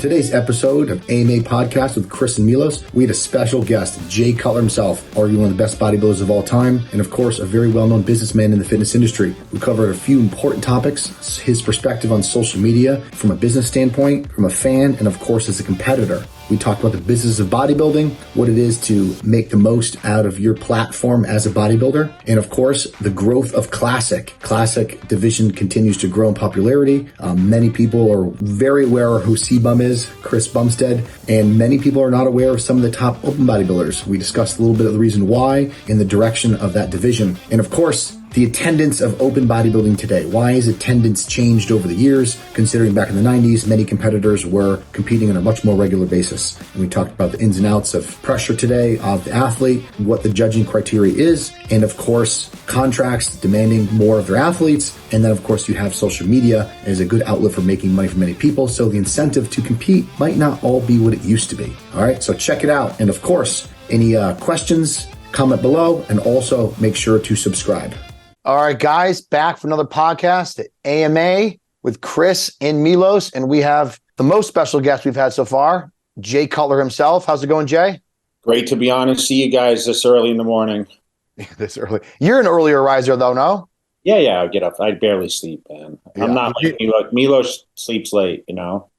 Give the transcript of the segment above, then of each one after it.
today's episode of AMA Podcast with Chris and Milos, we had a special guest, Jay Cutler himself, arguably one of the best bodybuilders of all time, and of course, a very well-known businessman in the fitness industry. We covered a few important topics, his perspective on social media from a business standpoint, from a fan, and of course, as a competitor. We talked about the business of bodybuilding, what it is to make the most out of your platform as a bodybuilder, and of course, the growth of Classic. Classic division continues to grow in popularity. Many people are very aware of who C-Bum is, Chris Bumstead, and many people are not aware of some of the top open bodybuilders. We discussed a little bit of the reason why and the direction of that division. And of course, the attendance of open bodybuilding today. Why has attendance changed over the years? Considering back in the 90s, many competitors were competing on a much more regular basis. And we talked about the ins and outs of pressure today of the athlete, what the judging criteria is, and of course, contracts demanding more of their athletes. And then of course, you have social media as a good outlet for making money for many people. So the incentive to compete might not all be what it used to be. All right, so check it out. And of course, any questions, comment below, and also make sure to subscribe. All right, guys, back for another podcast at AMA with Chris and Milos. And we have the most special guest we've had so far, Jay Cutler himself. How's it going, Jay? Great to be on and see you guys this early in the morning. This early. You're an earlier riser, though, no? Yeah, I get up. I barely sleep, man. Yeah. I'm not like Milos. Milos sleeps late, you know?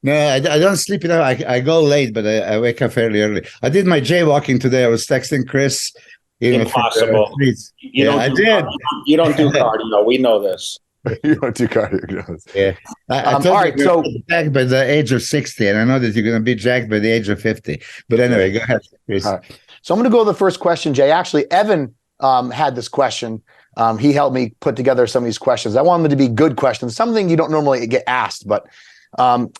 No, I don't sleep enough. I go late, but I wake up fairly early. I did my jaywalking today. I was texting Chris. Impossible. You don't do cardio. We know this. You don't do cardio. Yeah. I told all right, so jacked by the age of 60, and I know that you're going to be jacked by the age of 50. But anyway, go ahead, Chris. Right. So I'm going to go to the first question, Jay. Actually, Evan had this question. He helped me put together some of these questions. I want them to be good questions, something you don't normally get asked. But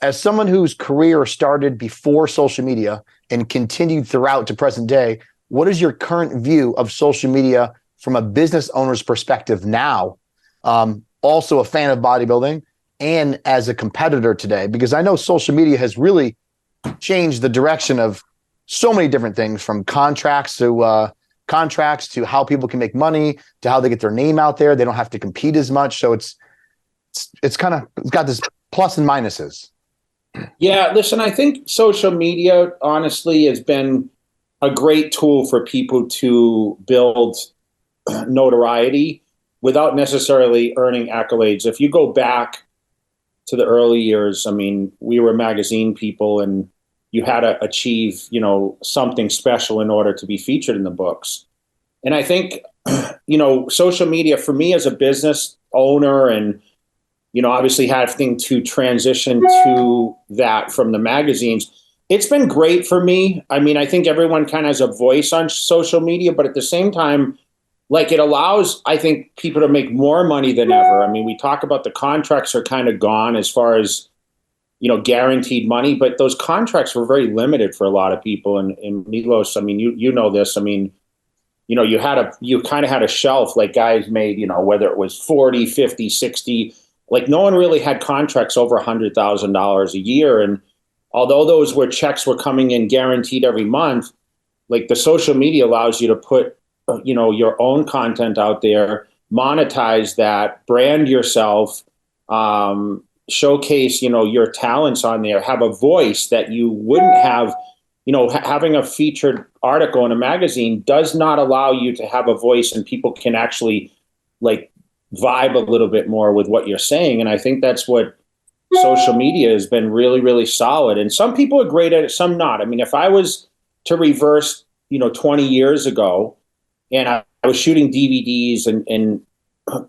as someone whose career started before social media and continued throughout to present day, what is your current view of social media from a business owner's perspective now? Also a fan of bodybuilding and as a competitor today, because I know social media has really changed the direction of so many different things, from contracts to how people can make money, to how they get their name out there. They don't have to compete as much. So it's got this plus and minuses. Yeah, listen, I think social media honestly has been a great tool for people to build notoriety without necessarily earning accolades. If you go back to the early years, I mean, we were magazine people and you had to achieve, something special in order to be featured in the books. And I think, social media for me as a business owner and, obviously having to transition to that from the magazines, it's been great for me. I mean, I think everyone kind of has a voice on social media, but at the same time, like, it allows, I think, people to make more money than ever. I mean, we talk about the contracts are kind of gone as far as, guaranteed money, but those contracts were very limited for a lot of people. And Milos, I mean, you know this. I mean, you kind of had a shelf, like guys made, whether it was 40, 50, 60, like no one really had contracts over $100,000 a year. And although those checks were coming in guaranteed every month, like the social media allows you to put, your own content out there, monetize that, brand yourself, showcase, your talents on there, have a voice that you wouldn't have, having a featured article in a magazine does not allow you to have a voice and people can actually like vibe a little bit more with what you're saying. And I think that's what social media has been really, really solid. And some people are great at it, some not. I mean, if I was to reverse, 20 years ago and I was shooting DVDs and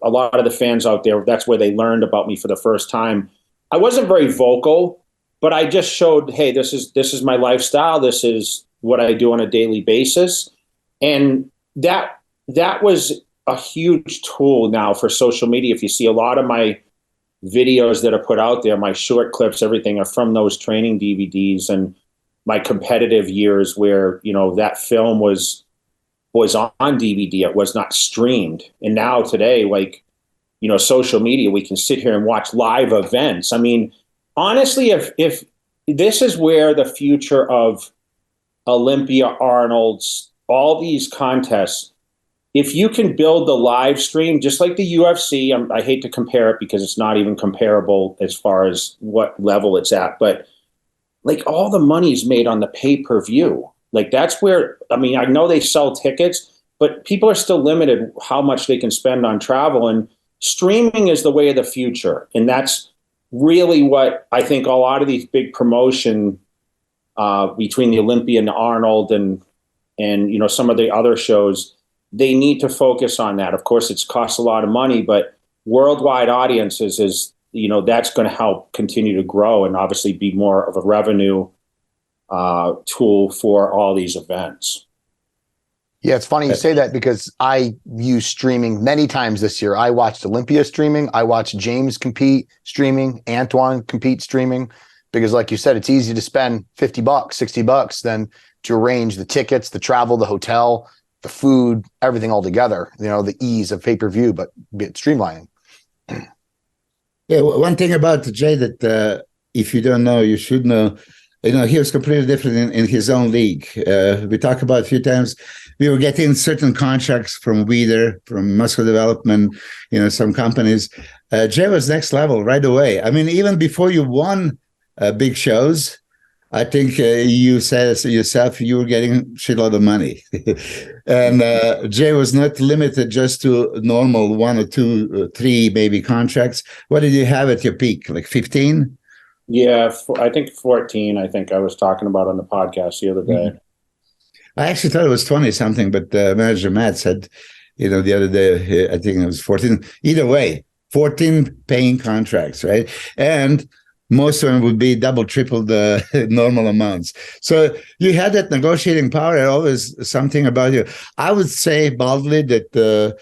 a lot of the fans out there, that's where they learned about me for the first time. I wasn't very vocal, but I just showed, hey, this is my lifestyle. This is what I do on a daily basis. And that was a huge tool now for social media. If you see a lot of my videos that are put out there, my short clips, everything are from those training DVDs and my competitive years where, that film was on DVD. It was not streamed. And now today, like, social media, we can sit here and watch live events. I mean, honestly, if this is where the future of Olympia, Arnold's, all these contests, if you can build the live stream, just like the UFC, I hate to compare it because it's not even comparable as far as what level it's at, but like all the money's made on the pay-per-view. Like that's where, I mean, I know they sell tickets, but people are still limited how much they can spend on travel, and streaming is the way of the future. And that's really what I think a lot of these big promotion between the Olympia and Arnold and some of the other shows, they need to focus on that. Of course, it's costs a lot of money, but worldwide audiences is that's going to help continue to grow and obviously be more of a revenue tool for all these events. Yeah, it's funny you say that because I used streaming many times this year. I watched Olympia streaming. I watched James compete streaming, Antoine compete streaming, because like you said, it's easy to spend $50, $60 than to arrange the tickets, the travel, the hotel, the food, everything all together, the ease of pay-per-view, but streamlining. Yeah, one thing about Jay that if you don't know, you should know. He was completely different in his own league. We talked about a few times. We were getting certain contracts from Weider, from Muscle Development, some companies. Jay was next level right away. I mean, even before you won big shows, I think you said yourself you were getting a shitload of money. And Jay was not limited just to normal 1 or 2 or 3 maybe contracts. What did you have at your peak, like 15? Yeah, I think 14, I think I was talking about on the podcast the other day. Mm-hmm. I actually thought it was 20 something, but manager Matt said, the other day, I think it was 14. Either way, 14 paying contracts, right? And most of them would be double, triple the normal amounts. So you had that negotiating power, and always something about you. I would say boldly that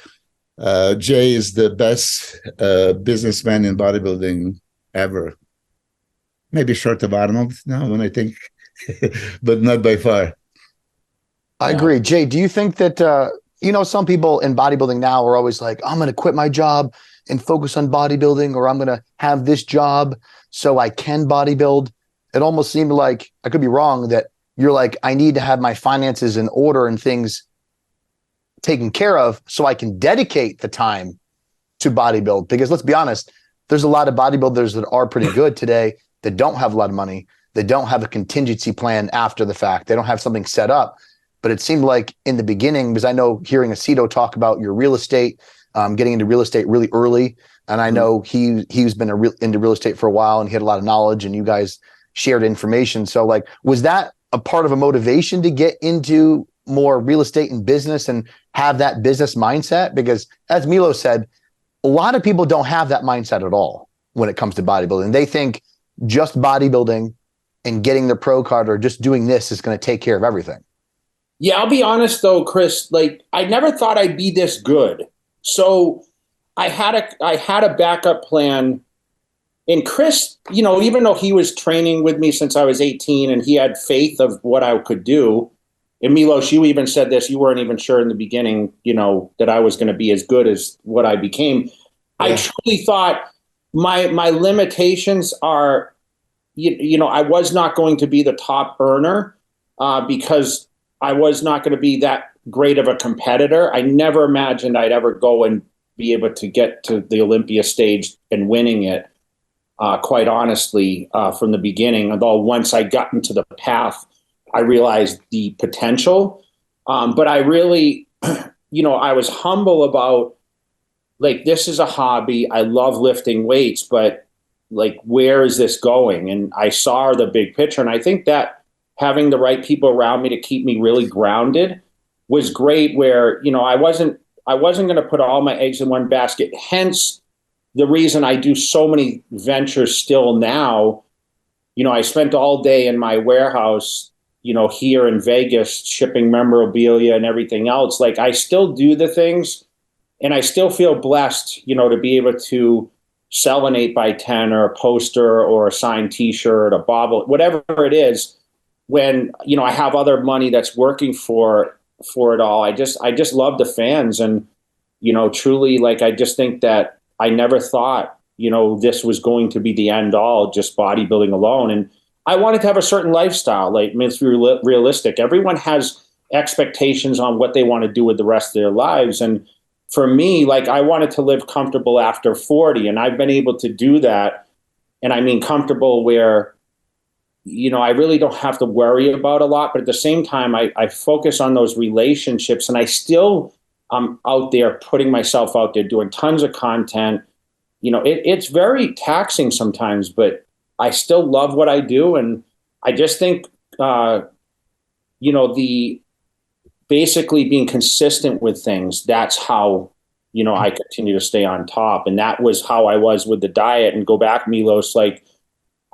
Jay is the best businessman in bodybuilding ever. Maybe short of Arnold now when I think, but not by far. I agree. Jay, do you think that, some people in bodybuilding now are always like, I'm going to quit my job and focus on bodybuilding, or I'm going to have this job so I can bodybuild? It almost seemed like, I could be wrong, that you're like, I need to have my finances in order and things taken care of so I can dedicate the time to bodybuild. Because let's be honest, there's a lot of bodybuilders that are pretty good today that don't have a lot of money. They don't have a contingency plan after the fact. They don't have something set up. But it seemed like in the beginning, because I know hearing Aceto talk about your real estate, getting into real estate really early, and I know he's been into real estate for a while, and he had a lot of knowledge, and you guys shared information. So like, was that a part of a motivation to get into more real estate and business and have that business mindset? Because as Milo said, a lot of people don't have that mindset at all when it comes to bodybuilding. They think just bodybuilding and getting the pro card or just doing this is going to take care of everything. Yeah, I'll be honest though, Chris, like I never thought I'd be this good. So I had a backup plan. And Chris, even though he was training with me since I was 18 and he had faith of what I could do, and Milos, you even said this, you weren't even sure in the beginning, that I was going to be as good as what I became. Yeah. I truly thought my limitations are, I was not going to be the top earner because I was not going to be that great of a competitor. I never imagined I'd ever go and be able to get to the Olympia stage and winning it, quite honestly, from the beginning. Although once I got into the path, I realized the potential. But I really, I was humble about, like, this is a hobby. I love lifting weights, but like, where is this going? And I saw the big picture. And I think that having the right people around me to keep me really grounded was great, where, I wasn't going to put all my eggs in one basket. Hence the reason I do so many ventures still now. I spent all day in my warehouse, here in Vegas, shipping memorabilia and everything else. Like, I still do the things, and I still feel blessed, to be able to sell an 8x10 or a poster or a signed T-shirt, a bobble, whatever it is. When, I have other money that's working for it all. I just love the fans, and, truly, like, I just think that I never thought, this was going to be the end all, just bodybuilding alone. And I wanted to have a certain lifestyle. Like, I mean, it's realistic. Everyone has expectations on what they want to do with the rest of their lives. And for me, like, I wanted to live comfortable after 40, and I've been able to do that. And I mean comfortable where, I really don't have to worry about a lot. But at the same time, I focus on those relationships, and I still I'm out there putting myself out there, doing tons of content. It's very taxing sometimes, but I still love what I do. And I just think, the basically being consistent with things, that's how, I continue to stay on top. And that was how I was with the diet. And go back, Milos, like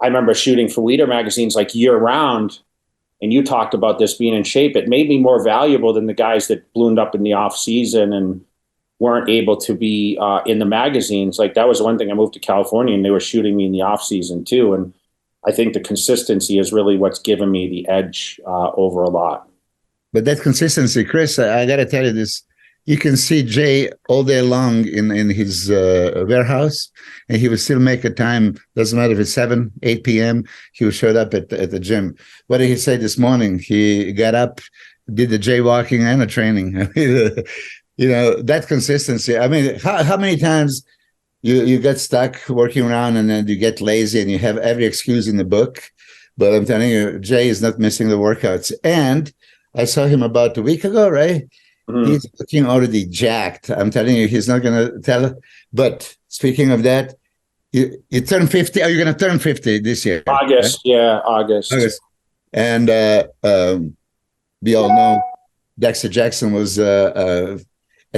I remember shooting for Leader magazines like year round. And you talked about this being in shape. It made me more valuable than the guys that ballooned up in the off season and weren't able to be in the magazines. Like that was one thing. I moved to California and they were shooting me in the off season too. And I think the consistency is really what's given me the edge over a lot. But that consistency, Chris, I got to tell you this. You can see Jay all day long in his warehouse, and he would still make a time. Doesn't matter if it's 7, 8 p.m. He would show up at the gym. What did he say this morning? He got up, did the jaywalking and the training. That consistency. I mean, how many times you get stuck working around and then you get lazy and you have every excuse in the book? But I'm telling you, Jay is not missing the workouts. And I saw him about a week ago, right? Mm-hmm. He's looking already jacked. I'm telling you, he's not going to tell. But speaking of that, you turn 50. Are you going to turn 50 this year? August, right? Yeah, August. And we all know Dexter Jackson was at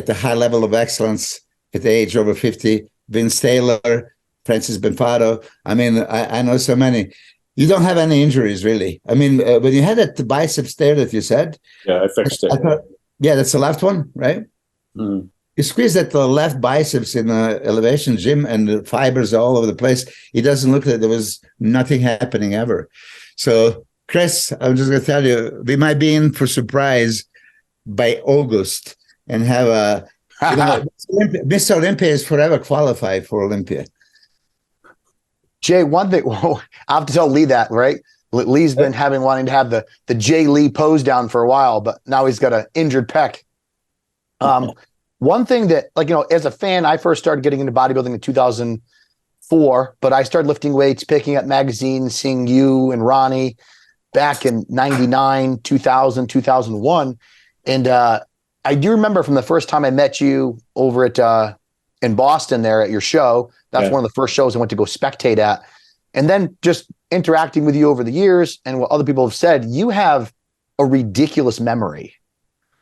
the high level of excellence at the age over 50. Vince Taylor, Francis Benfato. I mean, I know so many. You don't have any injuries, really. I mean, when you had that biceps there that you said. Yeah, I fixed it. Yeah, that's the left one, right? Mm. You squeeze that left biceps in the elevation gym and the fibers are all over the place. It doesn't look like there was nothing happening ever. So, Chris, I'm just going to tell you, we might be in for surprise by August and have a, Mr. Olympia is forever qualified for Olympia. Jay, one thing, I have to tell Lee that, right? Lee's been wanting to have the Jay Lee pose down for a while, but now he's got an injured pec. One thing that, as a fan, I first started getting into bodybuilding in 2004, but I started lifting weights, picking up magazines, seeing you and Ronnie back in 99, 2000, 2001. And I do remember from the first time I met you over at in Boston there at your show. That's one of the first shows I went to go spectate at. And then just interacting with you over the years and what other people have said, you have a ridiculous memory.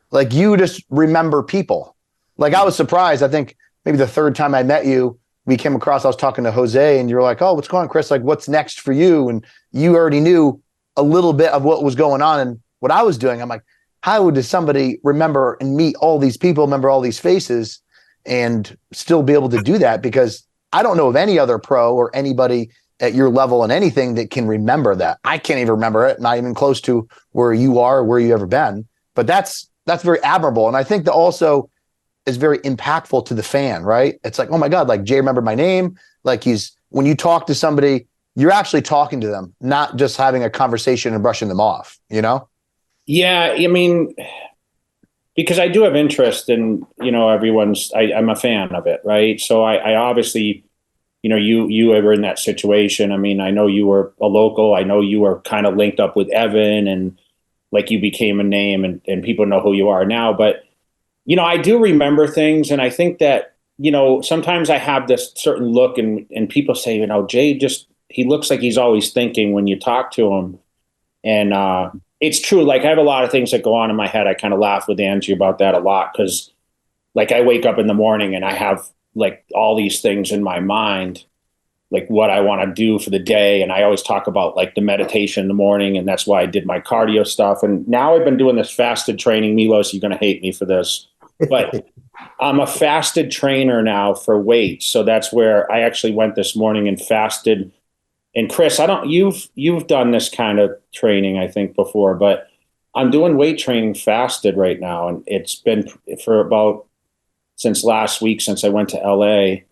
Like you just remember people. Like I was surprised. I think maybe the third time I met you, we came across, I was talking to Jose and you're like, oh, what's going on, Chris? Like what's next for you? And you already knew a little bit of what was going on and what I was doing. I'm like, how does somebody remember and meet all these people, remember all these faces and still be able to do that? Because I don't know of any other pro or anybody at your level and anything that can remember that. I can't even remember it, not even close to where you are, where you ever been. But that's very admirable. And I think that also is very impactful to the fan, right? It's like, oh my God, like Jay remembered my name. Like when you talk to somebody, you're actually talking to them, not just having a conversation and brushing them off, Yeah, I mean, because I do have interest in, I'm a fan of it, right? So I obviously, you were in that situation. I mean, I know you were a local. I know you were kind of linked up with Evan and like you became a name and people know who you are now. But, I do remember things. And I think that, sometimes I have this certain look and people say, Jay he looks like he's always thinking when you talk to him. And it's true. Like I have a lot of things that go on in my head. I kind of laugh with Angie about that a lot because like I wake up in the morning and I have like all these things in my mind, like what I want to do for the day. And I always talk about like the meditation in the morning. And that's why I did my cardio stuff. And now I've been doing this fasted training. Milos, you're going to hate me for this, but I'm a fasted trainer now for weights. So that's where I actually went this morning and fasted. And Chris, you've done this kind of training, I think before, but I'm doing weight training fasted right now. And it's been for since last week, since I went to LA,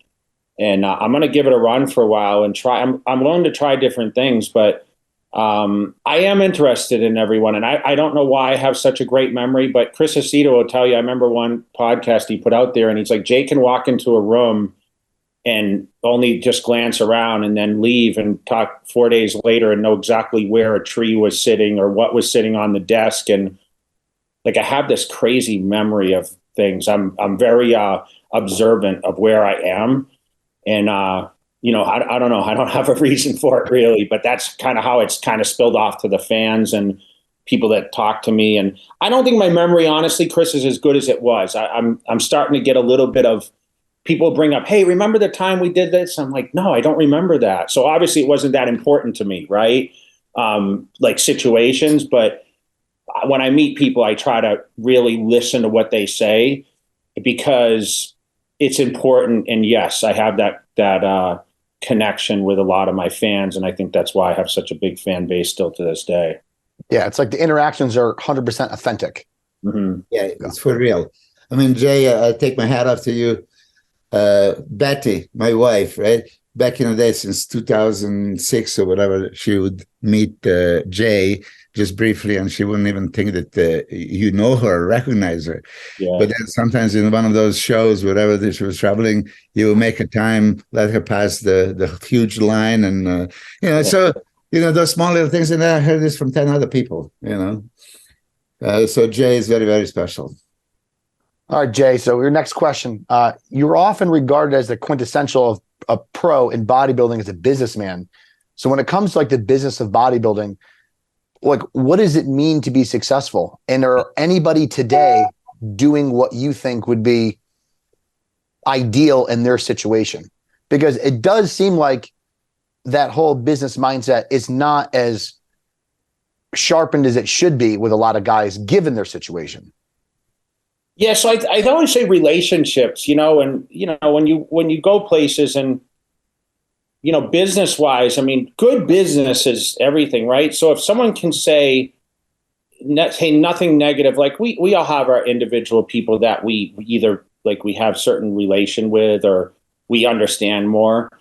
and I'm going to give it a run for a while and try. I'm willing to try different things, but I am interested in everyone. And I don't know why I have such a great memory, but Chris Aceto will tell you, I remember one podcast he put out there and he's like, Jay can walk into a room and only just glance around and then leave and talk 4 days later and know exactly where a tree was sitting or what was sitting on the desk. And like, I have this crazy memory of things. I'm very observant of where I am. And, I don't know. I don't have a reason for it really, but that's kind of how it's kind of spilled off to the fans and people that talk to me. And I don't think my memory, honestly, Chris, is as good as it was. I'm starting to get a little bit of people bring up, hey, remember the time we did this? I'm like, no, I don't remember that. So obviously it wasn't that important to me, right? Like situations, but when I meet people, I try to really listen to what they say because it's important. And yes, I have that connection with a lot of my fans. And I think that's why I have such a big fan base still to this day. Yeah, it's like the interactions are 100% authentic. Mm-hmm. Yeah, it's for real. I mean, Jay, I take my hat off to you. Betty, my wife, right? Back in the day, since 2006 or whatever, she would meet Jay just briefly, and she wouldn't even think that you know her or recognize her. Yeah. But then sometimes in one of those shows, wherever she was traveling, you would make a time, let her pass the huge line, and so those small little things. And I heard this from 10 other people. So Jay is very, very special. All right, Jay. So your next question. You're often regarded as the quintessential of a pro in bodybuilding as a businessman. So when it comes to like the business of bodybuilding, like what does it mean to be successful? And are anybody today doing what you think would be ideal in their situation? Because it does seem like that whole business mindset is not as sharpened as it should be with a lot of guys given their situation. Yeah, so I always say relationships, and when you go places and business wise, I mean, good business is everything, right? So if someone can say nothing negative, like we all have our individual people that we either like we have certain relation with or we understand more.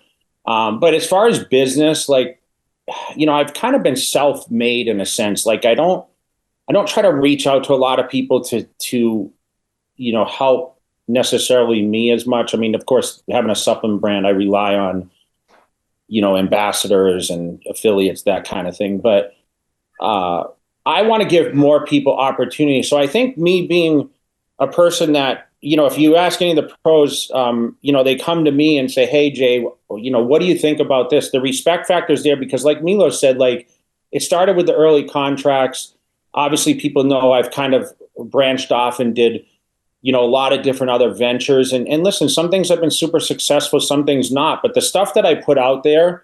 But as far as business, like I've kind of been self-made in a sense. Like I don't try to reach out to a lot of people to help necessarily me as much. I mean, of course, having a supplement brand, I rely on, ambassadors and affiliates, that kind of thing. But I want to give more people opportunity. So I think me being a person that, if you ask any of the pros, they come to me and say, hey, Jay, what do you think about this? The respect factor is there because like Milo said, like it started with the early contracts. Obviously, people know I've kind of branched off and did a lot of different other ventures. And listen, some things have been super successful, some things not. But the stuff that I put out there,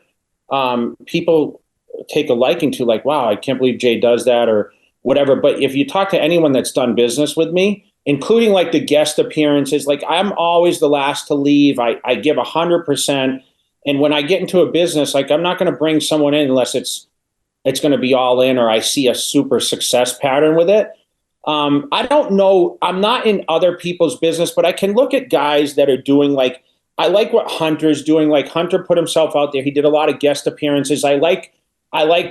people take a liking to, like, wow, I can't believe Jay does that or whatever. But if you talk to anyone that's done business with me, including like the guest appearances, like I'm always the last to leave. I give 100%. And when I get into a business, like I'm not going to bring someone in unless it's going to be all in or I see a super success pattern with it. I don't know. I'm not in other people's business, but I can look at guys that are doing like, I like what Hunter's doing. Like Hunter put himself out there. He did a lot of guest appearances. I like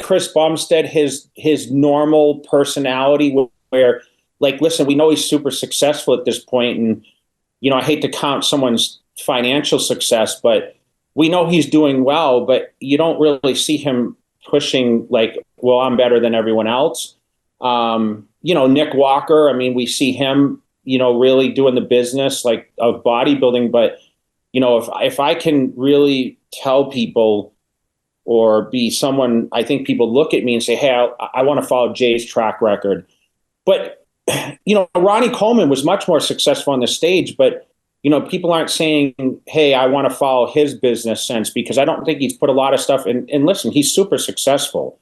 Chris Bumstead, his normal personality where like, listen, we know he's super successful at this point. And, I hate to count someone's financial success, but we know he's doing well, but you don't really see him pushing like, well, I'm better than everyone else. Nick Walker, I mean, we see him, really doing the business like of bodybuilding. But, if I can really tell people or be someone, I think people look at me and say, hey, I want to follow Jay's track record. But, Ronnie Coleman was much more successful on the stage, but, people aren't saying, hey, I want to follow his business sense because I don't think he's put a lot of stuff in. And listen, he's super successful.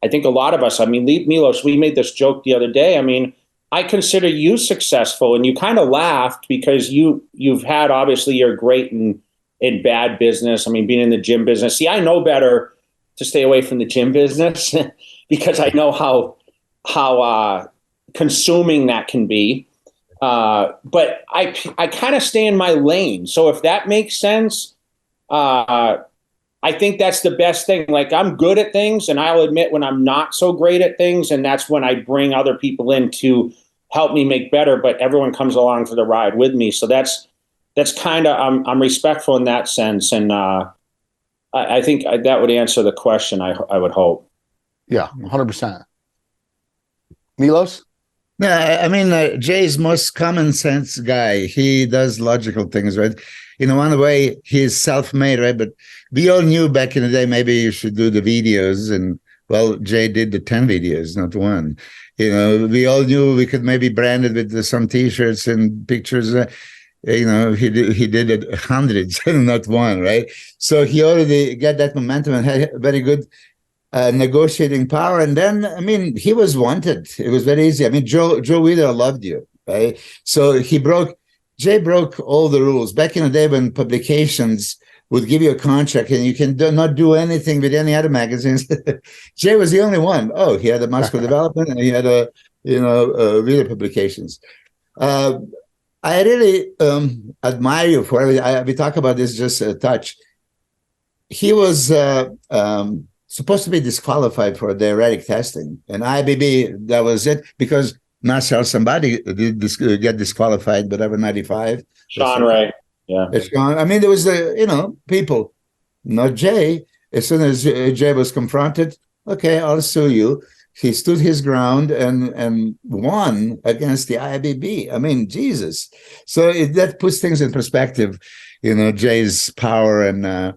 I think a lot of us, I mean, Milos, we made this joke the other day. I mean, I consider you successful and you kind of laughed because you've had, obviously you're great in bad business. I mean, being in the gym business. See, I know better to stay away from the gym business because I know how consuming that can be. But I kind of stay in my lane. So if that makes sense, I think that's the best thing. Like I'm good at things and I'll admit when I'm not so great at things. And that's when I bring other people in to help me make better, but everyone comes along for the ride with me. So that's that's kind of, I'm respectful in that sense. And I think that would answer the question, I would hope. Yeah, 100%. Milos? Yeah, I mean, Jay's most common sense guy. He does logical things, right? In one way, he's self-made, right? But we all knew back in the day, maybe you should do the videos. And well, Jay did the 10 videos, not one. We all knew we could maybe brand it with some T-shirts and pictures. He did it hundreds and not one, right? So he already got that momentum and had very good negotiating power. And then, I mean, he was wanted. It was very easy. I mean, Joe Weider loved you, right? So Jay broke all the rules. Back in the day when publications would give you a contract and you can not do anything with any other magazines, Jay was the only one. Oh, he had a muscle development and he had Weider publications. I really admire you for it. We talk about this just a touch. He was supposed to be disqualified for diuretic testing. And IFBB, that was it, because Marcel somebody did get disqualified, whatever, 95. Sean Ray. Yeah. I mean, there was people, not Jay. As soon as Jay was confronted, okay, I'll sue you. He stood his ground and won against the IFBB. I mean, Jesus. So that puts things in perspective, Jay's power and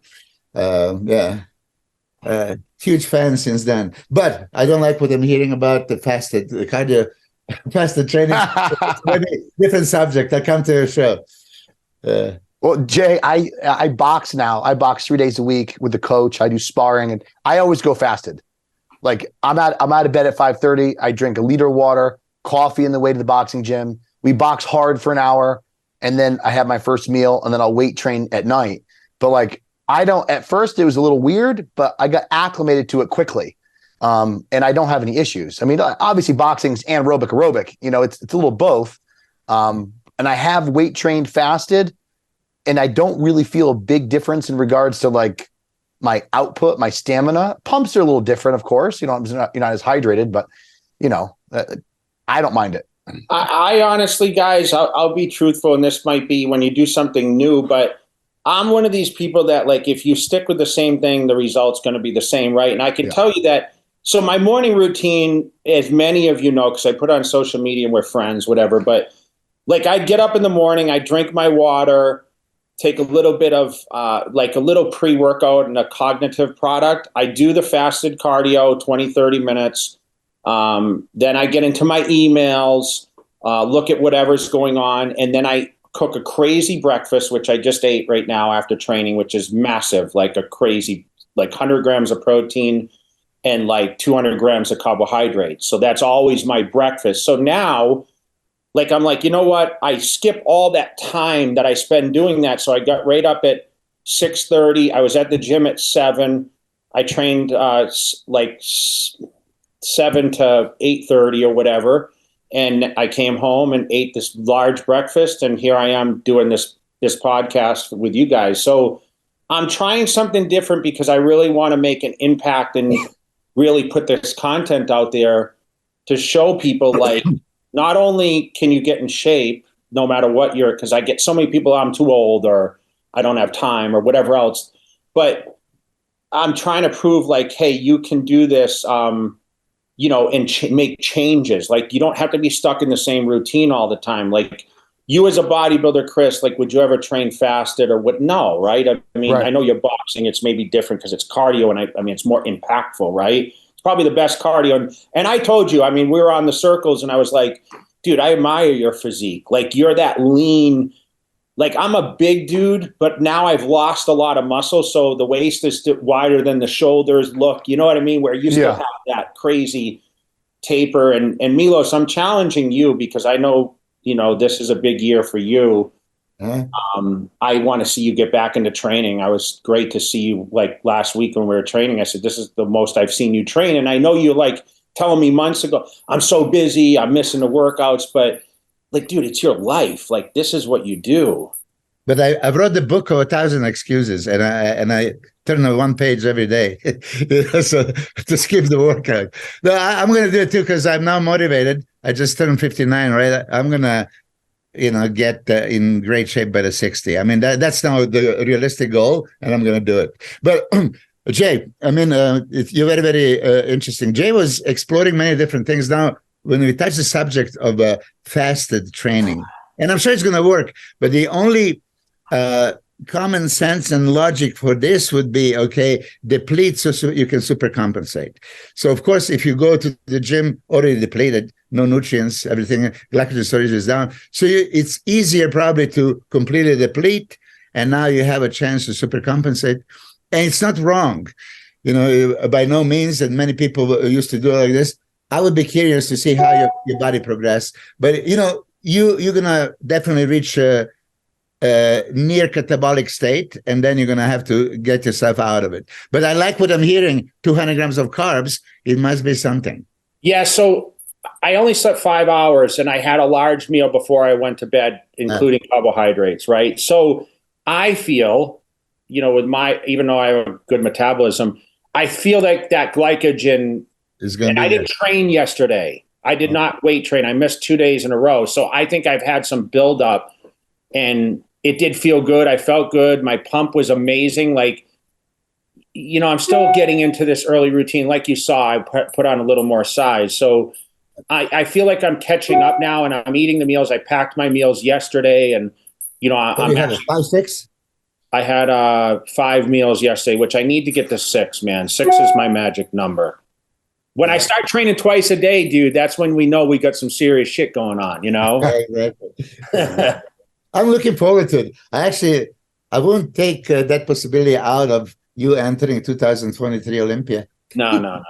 huge fan since then. But I don't like what I'm hearing about the fasted training. Different subject. I come to your show. Well, Jay, I box now. I box 3 days a week with the coach. I do sparring, and I always go fasted. Like I'm out of bed at 5:30. I drink a liter of water, coffee on the way to the boxing gym. We box hard for an hour, and then I have my first meal, and then I'll weight train at night. But like at first it was a little weird, but I got acclimated to it quickly. And I don't have any issues. I mean, obviously boxing's aerobic. It's a little both. And I have weight trained fasted, and I don't really feel a big difference in regards to like my output, my stamina. Pumps are a little different, of course. You're not as hydrated, but I don't mind it. I honestly, guys, I'll be truthful, and this might be when you do something new, but I'm one of these people that, like, if you stick with the same thing, the result's going to be the same, right? And I can tell you that. So my morning routine, as many of you know, because I put on social media and we're friends, whatever, but like I get up in the morning, I drink my water, take a little bit of like a little pre-workout and a cognitive product. I do the fasted cardio, 20, 30 minutes. Then I get into my emails, look at whatever's going on. And then I cook a crazy breakfast, which I just ate right now after training, which is massive, like a crazy, like 100 grams of protein and like 200 grams of carbohydrates. So that's always my breakfast. So now, like, I'm like, you know what? I skip all that time that I spend doing that. So I got right up at 6:30. I was at the gym at 7. I trained like 7 to 8:30 or whatever. And I came home and ate this large breakfast. And here I am doing this podcast with you guys. So I'm trying something different because I really want to make an impact and really put this content out there to show people, like, not only can you get in shape no matter what because I get so many people, I'm too old or I don't have time or whatever else, but I'm trying to prove, like, hey, you can do this, and make changes. Like, you don't have to be stuck in the same routine all the time. Like, you as a bodybuilder, Chris, like, would you ever train fasted or what? No, right? I mean, right. I know you're boxing. It's maybe different because it's cardio, and I mean, it's more impactful, right? It's probably the best cardio. And I told you, I mean, we were on the circles, and I was like, dude, I admire your physique. Like, you're that lean. Like, I'm a big dude, but now I've lost a lot of muscle, so the waist is wider than the shoulders look. You know what I mean? Where you still have that crazy taper. And Milos, I'm challenging you because I know, this is a big year for you. I want to see you get back into training. I was great to see you, like, last week when we were training. I said, this is the most I've seen you train. And I know you, like, telling me months ago, I'm so busy, I'm missing the workouts, but, like, dude, it's your life. Like, this is what you do. But I wrote the book of 1,000 excuses, and I turn on one page every day so to skip the workout. No, I'm going to do it too because I'm now motivated. I just turned 59, right? I'm going to get in great shape by the 60. I mean, that's now the realistic goal, and I'm going to do it. But Jay, I mean, you're very, very interesting. Jay was exploring many different things. Now, when we touch the subject of fasted training, and I'm sure it's going to work, but the only common sense and logic for this would be, okay, deplete so you can supercompensate. So, of course, if you go to the gym already depleted, no nutrients, everything, glycogen storage is down. So it's easier probably to completely deplete, and now you have a chance to supercompensate. And it's not wrong, by no means, and many people used to do it like this. I would be curious to see how your body progress. But, you're going to definitely reach a near catabolic state, and then you're going to have to get yourself out of it. But I like what I'm hearing, 200 grams of carbs. It must be something. Yeah, so I only slept 5 hours, and I had a large meal before I went to bed, including carbohydrates, right? So I feel, even though I have a good metabolism, I feel like that glycogen is going to be. I didn't train yesterday. I did not weight train. I missed 2 days in a row. So I think I've had some buildup, and it did feel good. I felt good. My pump was amazing. Like, I'm still getting into this early routine. Like you saw, I put on a little more size. So I feel like I'm catching up now, and I'm eating the meals. I packed my meals yesterday, and I'm having 5, 6. I had 5 meals yesterday, which I need to get to 6. Man, 6 is my magic number. When I start training twice a day, dude, that's when we know we got some serious shit going on. Exactly. I'm looking forward to it. I won't take that possibility out of you entering 2023 Olympia. No.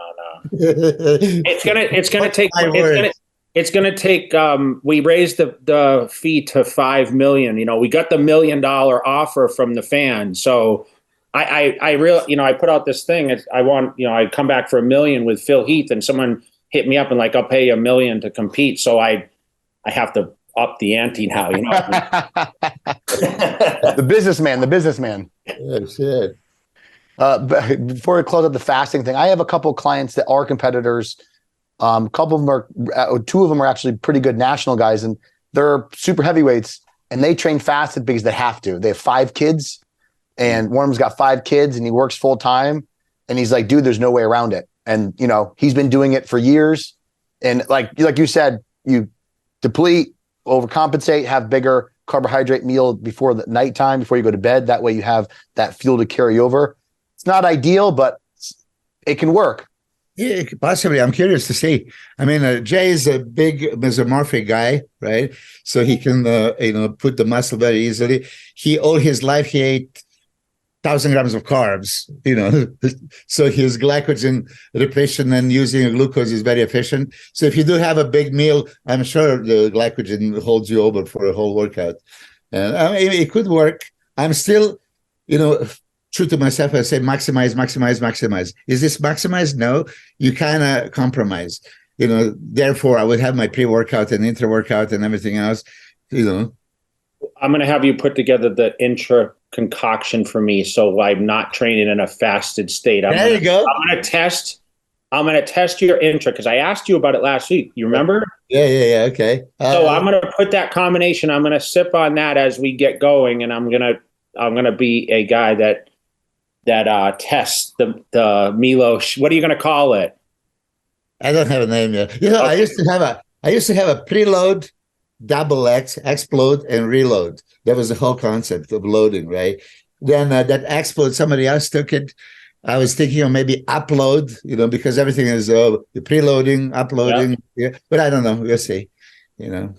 It's gonna take. We raised the fee to $5 million. We got the $1 million offer from the fans. So I really, I put out this thing. I come back for $1 million with Phil Heath, and someone hit me up and like, I'll pay you $1 million to compete. So I have to up the ante now. The businessman. Oh, shit. Before we close up the fasting thing, I have a couple of clients that are competitors. Couple of them are, 2 of them are actually pretty good national guys, and they're super heavyweights, and they train fasted because they have to. They have 5 kids, and one of them's got 5 kids, and he works full time, and he's like, dude, there's no way around it. And, he's been doing it for years. And like you said, you deplete, overcompensate, have bigger carbohydrate meal before the nighttime, before you go to bed. That way you have that fuel to carry over. It's not ideal, but it can work. Yeah, possibly. I'm curious to see. I mean, Jay is a big mesomorphic guy, right? So he can, put the muscle very easily. All his life, he ate 1,000 grams of carbs, so his glycogen repletion and using glucose is very efficient. So if you do have a big meal, I'm sure the glycogen holds you over for a whole workout. And it could work. I'm still, true to myself. I say maximize. Is this maximize? No, you kind of compromise. Therefore, I would have my pre-workout and intra-workout and everything else. I'm going to have you put together the intra concoction for me, so I'm not training in a fasted state. There you go. I'm going to test your intra, because I asked you about it last week. You remember? Yeah. Okay. So I'm going to put that combination. I'm going to sip on that as we get going, and I'm going to be a guy that tests the Milo. What are you going to call it? I don't have a name yet. Okay. I used to have a preload, double X, explode, and reload. That was the whole concept of loading, right? Then that explode, somebody else took it. I was thinking of maybe upload, because everything is preloading, uploading. Yeah. But I don't know. We'll see. Yeah.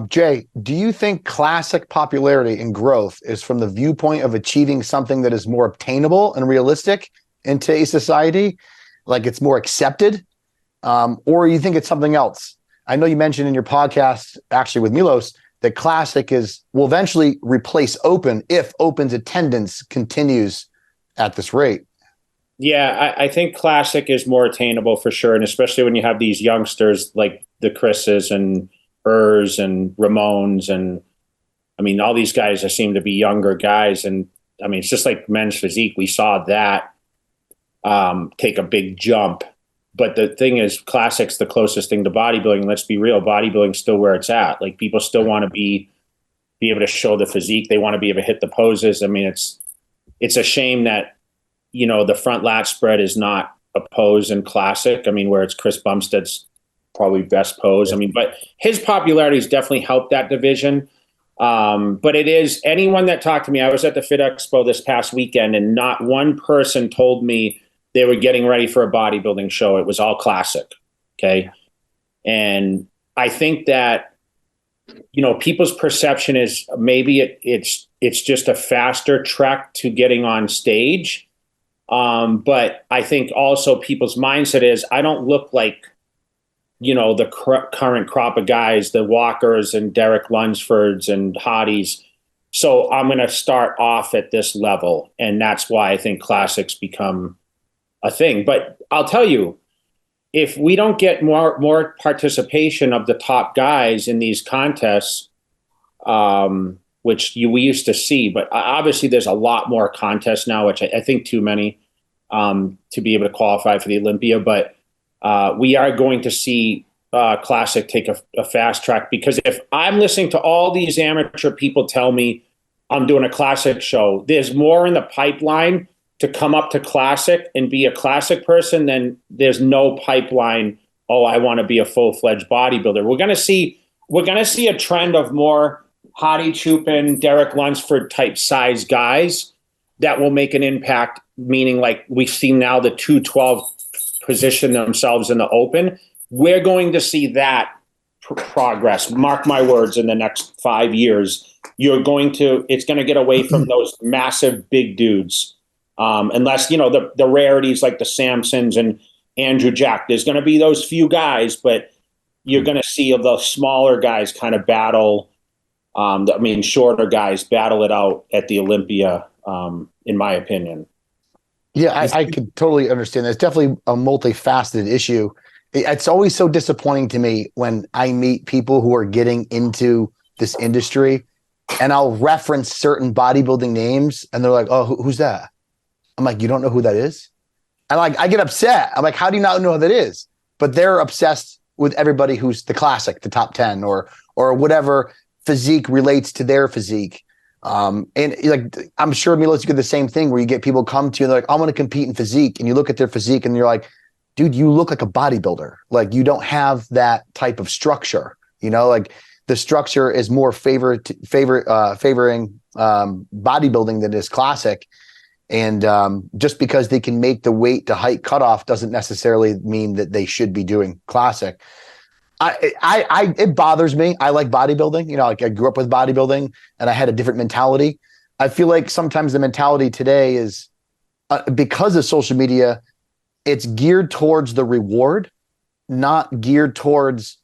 Jay, do you think classic popularity and growth is from the viewpoint of achieving something that is more obtainable and realistic in today's society? Like it's more accepted? Or you think it's something else? I know you mentioned in your podcast, actually with Milos, that classic will eventually replace open if open's attendance continues at this rate. Yeah, I think classic is more attainable for sure. And especially when you have these youngsters like the Chris's and Urs and Ramones. And I mean, all these guys seem to be younger guys. And I mean, it's just like men's physique. We saw that take a big jump But the thing is, classic's the closest thing to bodybuilding. Let's be real, bodybuilding's still where it's at. Like, people still want to be able to show the physique. They want to be able to hit the poses. I mean, it's a shame that, the front lat spread is not a pose in classic. I mean, where it's Chris Bumstead's probably best pose. I mean, but his popularity has definitely helped that division. But it is, anyone that talked to me, I was at the Fit Expo this past weekend, and not one person told me they were getting ready for a bodybuilding show. It was all classic. Okay. And I think that, people's perception is maybe it's just a faster trek to getting on stage. But I think also people's mindset is, I don't look like, the current crop of guys, the Walkers and Derek Lunsfords and Hotties. So I'm going to start off at this level. And that's why I think classics become a thing. But I'll tell you, if we don't get more participation of the top guys in these contests, which we used to see, but obviously there's a lot more contests now, which I think too many to be able to qualify for the Olympia. But we are going to see classic take a fast track, because if I'm listening to all these amateur people tell me I'm doing a classic show, there's more in the pipeline to come up to classic and be a classic person than there's no pipeline. Oh, I want to be a full-fledged bodybuilder. We're going to see a trend of more Hottie Chupin, Derek Lunsford type size guys that will make an impact, meaning like we've seen now the 212 position themselves in the open. We're going to see that progress. Mark my words, in the next 5 years, it's going to get away from those massive big dudes. Unless, the rarities like the Samsons and Andrew Jack, there's going to be those few guys, but you're going to see the smaller guys kind of battle. Shorter guys battle it out at the Olympia, in my opinion. Yeah, I could totally understand that. It's definitely a multifaceted issue. It's always so disappointing to me when I meet people who are getting into this industry, and I'll reference certain bodybuilding names, and they're like, "Oh, who's that?" I'm like, "You don't know who that is?" And I get upset. I'm like, "How do you not know who that is?" But they're obsessed with everybody who's the classic, the top 10, or whatever physique relates to their physique. And like, I'm sure, Milos, you get the same thing where you get people come to you and they're like, "I want to compete in physique," and you look at their physique and you're like, "Dude, you look like a bodybuilder. Like, you don't have that type of structure. Like, the structure is more favoring bodybuilding than is classic." And just because they can make the weight to height cutoff doesn't necessarily mean that they should be doing classic. It bothers me. I like bodybuilding. Like, I grew up with bodybuilding and I had a different mentality. I feel like sometimes the mentality today is because of social media, it's geared towards the reward, not geared towards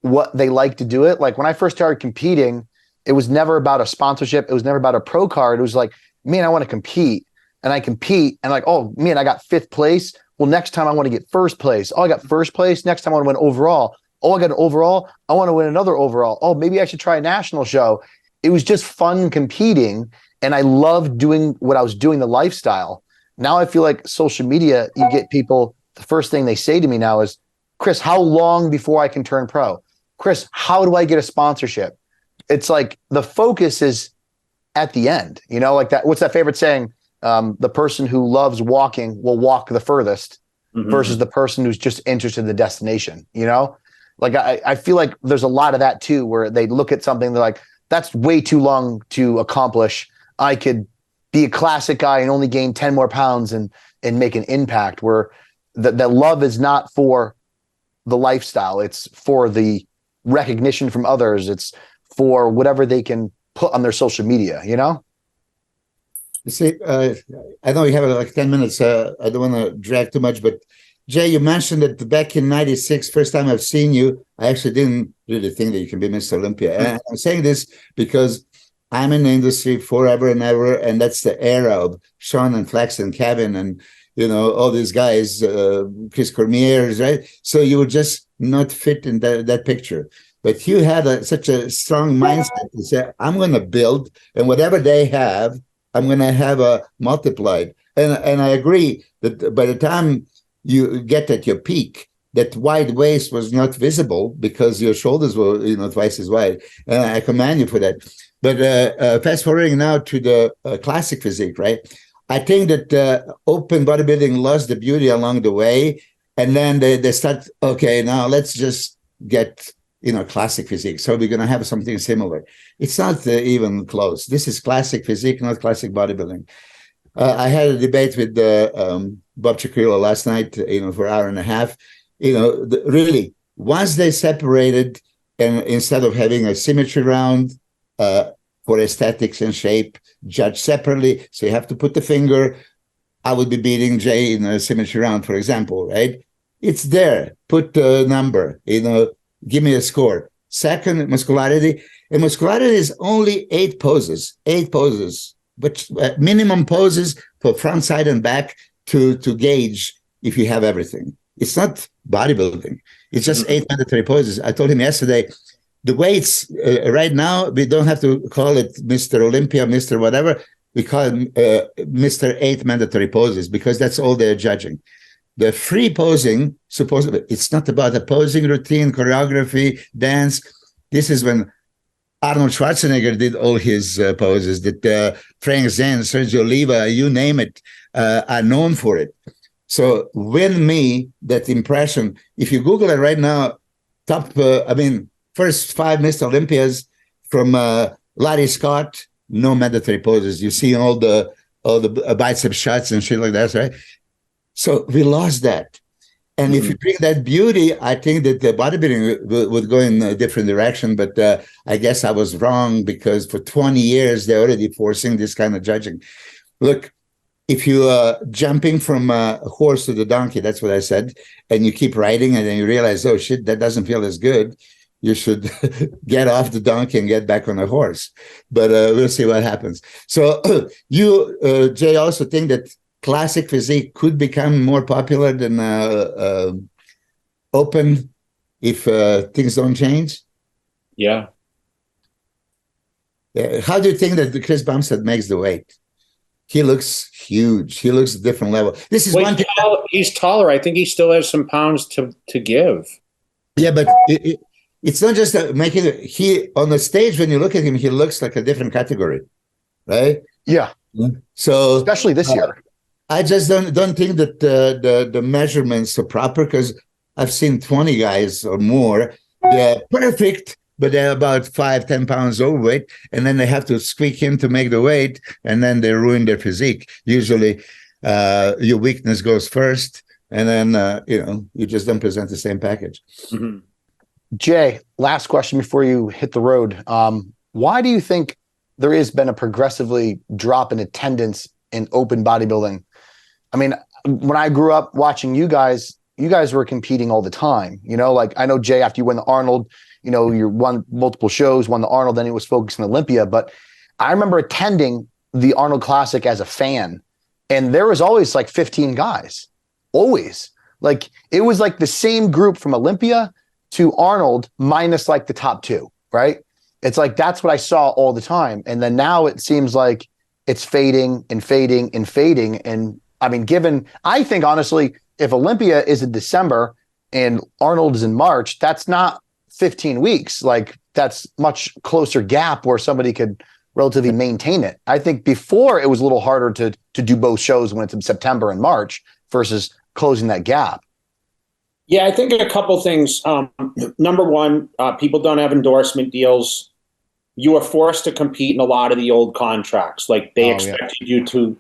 what they like to do it. Like, when I first started competing, it was never about a sponsorship. It was never about a pro card. It was like, man, I want to compete. And I compete and like, oh man, I got 5th place. Well, next time I want to get 1st place. Oh, I got 1st place. Next time I want to win overall. Oh, I got an overall. I want to win another overall. Oh, maybe I should try a national show. It was just fun competing. And I loved doing what I was doing, the lifestyle. Now I feel like social media, you get people, the first thing they say to me now is, "Chris, how long before I can turn pro? Chris, how do I get a sponsorship?" It's like the focus is at the end, like that. What's that favorite saying? The person who loves walking will walk the furthest versus the person who's just interested in the destination, Like, I feel like there's a lot of that too, where they look at something, they're like, that's way too long to accomplish. I could be a classic guy and only gain 10 more pounds and make an impact, where the love is not for the lifestyle. It's for the recognition from others. It's for whatever they can put on their social media, You see, I know we have like 10 minutes. I don't want to drag too much, but Jay, you mentioned that back in '96, first time I've seen you, I actually didn't really think that you can be Mr. Olympia. And I'm saying this because I'm in the industry forever and ever, and that's the era of Sean and Flex and Kevin and, all these guys, Chris Cormier's, right? So you were just not fit in that picture. But you had such a strong mindset to say, I'm going to build, and whatever they have, I'm going to have a multiplied. And I agree that by the time you get at your peak, that wide waist was not visible because your shoulders were, twice as wide. And I commend you for that. But fast forwarding now to the classic physique, right? I think that open bodybuilding lost the beauty along the way. And then they start, okay, now let's just get, classic physique. So we're going to have something similar. It's not even close. This is classic physique, not classic bodybuilding. I had a debate with Bob Chikula last night, for an hour and a half. Really, once they separated, and instead of having a symmetry round for aesthetics and shape, judged separately, so you have to put the finger. I would be beating Jay in a symmetry round, for example, right? It's there. Put the number, give me a score. Second, muscularity. And muscularity is only 8 poses, but minimum poses for front, side, and back to gauge if you have everything. It's not bodybuilding. It's just 8 mandatory poses. I told him yesterday, the weights right now, we don't have to call it Mr. Olympia, Mr. whatever. We call it Mr. 8 mandatory poses because that's all they're judging. The free posing, supposedly, it's not about a posing routine, choreography, dance. This is when Arnold Schwarzenegger did all his poses, that Frank Zane, Sergio Oliva, you name it, are known for it. So win me that impression. If you Google it right now, first 5 Mr. Olympias from Larry Scott, no mandatory poses. You see all the bicep shots and shit like that, right? So we lost that. And if you bring that beauty, I think that the bodybuilding would go in a different direction. But I guess I was wrong because for 20 years, they're already forcing this kind of judging. Look, if you jumping from a horse to the donkey, that's what I said, and you keep riding and then you realize, oh, shit, that doesn't feel as good. You should get off the donkey and get back on a horse. But we'll see what happens. So you, Jay, also think that classic physique could become more popular than open if things don't change? Yeah. How do you think that Chris Bumstead makes the weight? He looks huge. He looks a different level. This is one thing. He's taller. I think he still has some pounds to give. Yeah, but it's not just making it. He on the stage when you look at him, he looks like a different category, right? Yeah. So especially this year. I just don't think that the measurements are proper because I've seen 20 guys or more. They're perfect, but they're about 5-10 pounds overweight, and then they have to squeak in to make the weight, and then they ruin their physique. Usually, your weakness goes first, and then you just don't present the same package. Mm-hmm. Jay, last question before you hit the road. Why do you think there has been a progressively drop in attendance in open bodybuilding? I mean, when I grew up watching you guys were competing all the time. Like I know, Jay, after you win the Arnold, you won multiple shows, won the Arnold, then he was focused on Olympia. But I remember attending the Arnold Classic as a fan, and there was always like 15 guys. Always. Like it was like the same group from Olympia to Arnold minus like the top 2, right? It's like that's what I saw all the time. And then now it seems like it's fading and fading and fading. And I mean, I think honestly, if Olympia is in December and Arnold is in March, that's not 15 weeks. Like that's much closer gap where somebody could relatively maintain it. I think before it was a little harder to do both shows when it's in September and March versus closing that gap. Yeah, I think a couple things. Number one, people don't have endorsement deals. You are forced to compete in a lot of the old contracts. Like they expected you to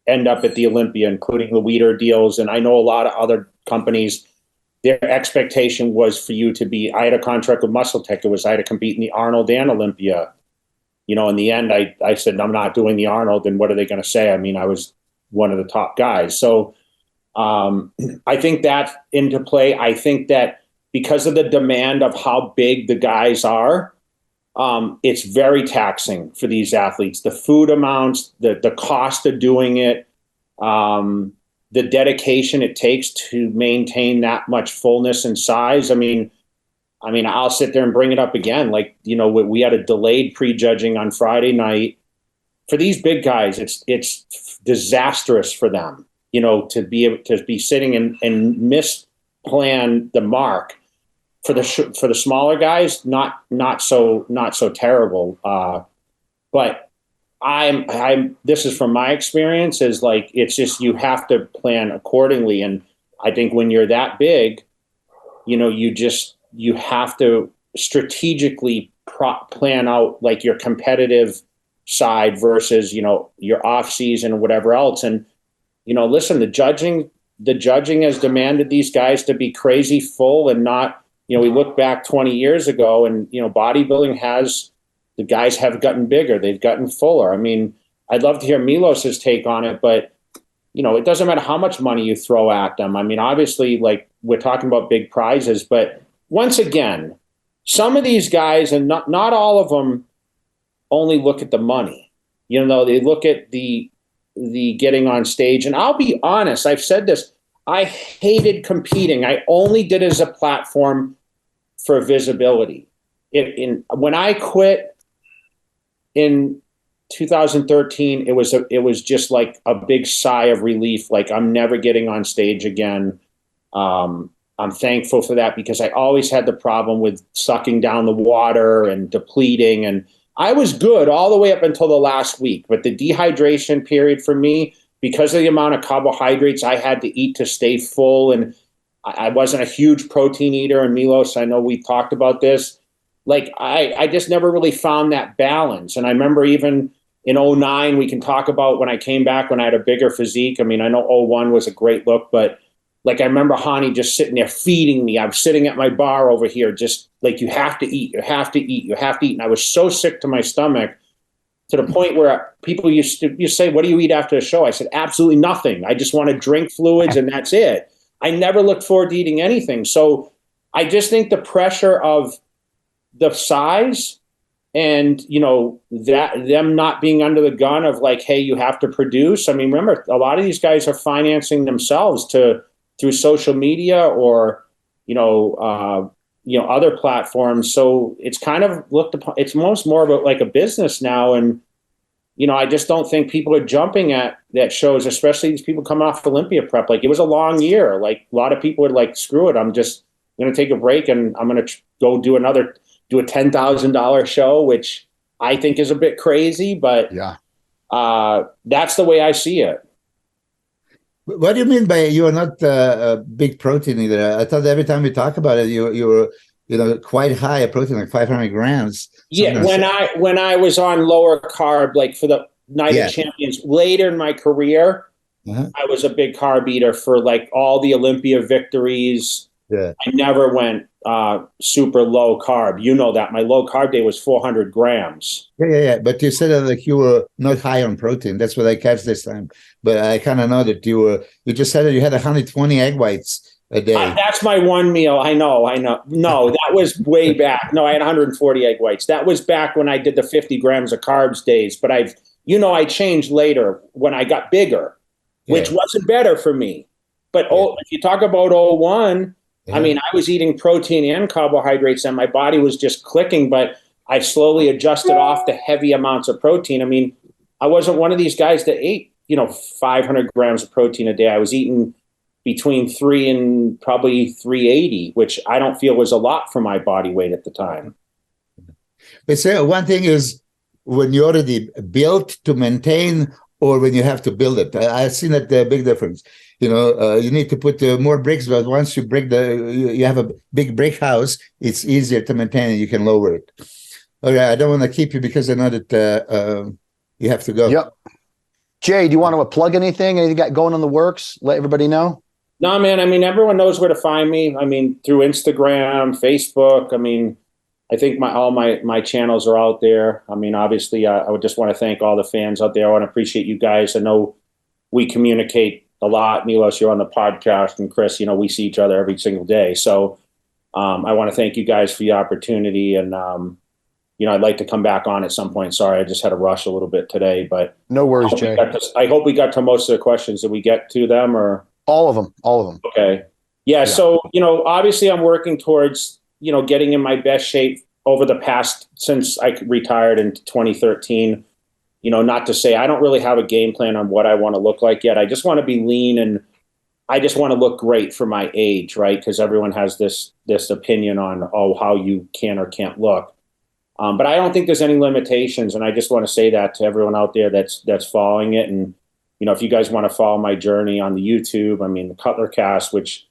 end up at the Olympia, including the Weider deals. And I know a lot of other companies, their expectation was for you to be, I had a contract with Muscle Tech. I had to compete in the Arnold and Olympia. In the end, I said, I'm not doing the Arnold. And what are they going to say? I mean, I was one of the top guys. So I think that's into play. I think that because of the demand of how big the guys are, it's very taxing for these athletes. The food amounts, the cost of doing it, the dedication it takes to maintain that much fullness and size. I mean, I'll sit there and bring it up again. Like, we had a delayed prejudging on Friday night. For these big guys, it's disastrous for them. to be able to be sitting and misplan the mark for the smaller guys, not so terrible. But this is from my experience, is like, it's just, you have to plan accordingly. And I think when you're that big, you have to strategically plan out like your competitive side versus, your off season or whatever else. And, listen, the judging has demanded these guys to be crazy full and not, we look back 20 years ago and, bodybuilding the guys have gotten bigger. They've gotten fuller. I mean, I'd love to hear Milos's take on it, but, it doesn't matter how much money you throw at them. I mean, obviously, like, we're talking about big prizes, but once again, some of these guys, and not all of them, only look at the money. They look at the getting on stage. And I'll be honest, I've said this, I hated competing. I only did it as a platform for visibility. When I quit in 2013, it was just like a big sigh of relief. Like, I'm never getting on stage again. I'm thankful for that, because I always had the problem with sucking down the water and depleting. And I was good all the way up until the last week. But the dehydration period for me, because of the amount of carbohydrates I had to eat to stay full, and I wasn't a huge protein eater. And Milos, I know we talked about this. Like, I just never really found that balance. And I remember even in 2009, we can talk about when I came back, when I had a bigger physique. I mean, I know 2001 was a great look, but like, I remember Hani just sitting there feeding me. I was sitting at my bar over here, just like, you have to eat, you have to eat, you have to eat. And I was so sick to my stomach, to the point where people used to say, what do you eat after a show? I said, absolutely nothing. I just want to drink fluids and that's it. I never looked forward to eating anything. So I just think the pressure of the size and, that them not being under the gun of like, hey, you have to produce. I mean, remember, a lot of these guys are financing themselves through social media or, other platforms. So it's kind of looked upon, it's more of like a business now. And, I just don't think people are jumping at that shows, especially these people coming off Olympia prep. Like, it was a long year. Like, a lot of people are like, screw it, I'm just going to take a break and I'm going to go do a $10,000 show, which I think is a bit crazy, but yeah, that's the way I see it. What do you mean by you are not a big protein eater? I thought every time we talk about it, you were quite high a protein, like 500 grams. Yeah, when I was on lower carb, like for the Night of Champions, later in my career, I was a big carb eater for like all the Olympia victories. Yeah, I never went super low carb. You know that my low carb day was 400 grams. Yeah. But you said that like you were not high on protein. That's what I catch this time. But I kind of know that you just said that you had 120 egg whites a day. That's my one meal. I know. No, that was way back. No, I had 140 egg whites. That was back when I did the 50 grams of carbs days. But I changed later when I got bigger, which wasn't better for me. But if you talk about 2001, I mean, I was eating protein and carbohydrates and my body was just clicking, but I slowly adjusted off the heavy amounts of protein. I mean, I wasn't one of these guys that ate, 500 grams of protein a day. I was eating between 3 and probably 380, which I don't feel was a lot for my body weight at the time. But say one thing is when you're already built to maintain or when you have to build it. I've seen that big difference. You need to put more bricks, but once you break you have a big brick house, it's easier to maintain and you can lower it. Okay, I don't want to keep you because I know that you have to go. Yep. Jay, do you want to plug anything? Anything got going on the works? Let everybody know. No, man. I mean, everyone knows where to find me. I mean, through Instagram, Facebook. I mean, I think all my channels are out there. I mean, obviously, I would just want to thank all the fans out there. I want to appreciate you guys. I know we communicate a lot. Milos, you're on the podcast, and Chris, we see each other every single day. So I want to thank you guys for the opportunity. And, I'd like to come back on at some point. Sorry, I just had to rush a little bit today, but no worries, Jay. I hope we got to most of the questions. Did we get to them or? All of them. Okay. Yeah. So, obviously I'm working towards, getting in my best shape over the past, since I retired in 2013. not to say I don't really have a game plan on what I want to look like yet. I just want to be lean, and I just want to look great for my age, right? Because everyone has this opinion on, how you can or can't look. But I don't think there's any limitations, and I just want to say that to everyone out there that's following it. And if you guys want to follow my journey on the YouTube, the Cutler Cast, which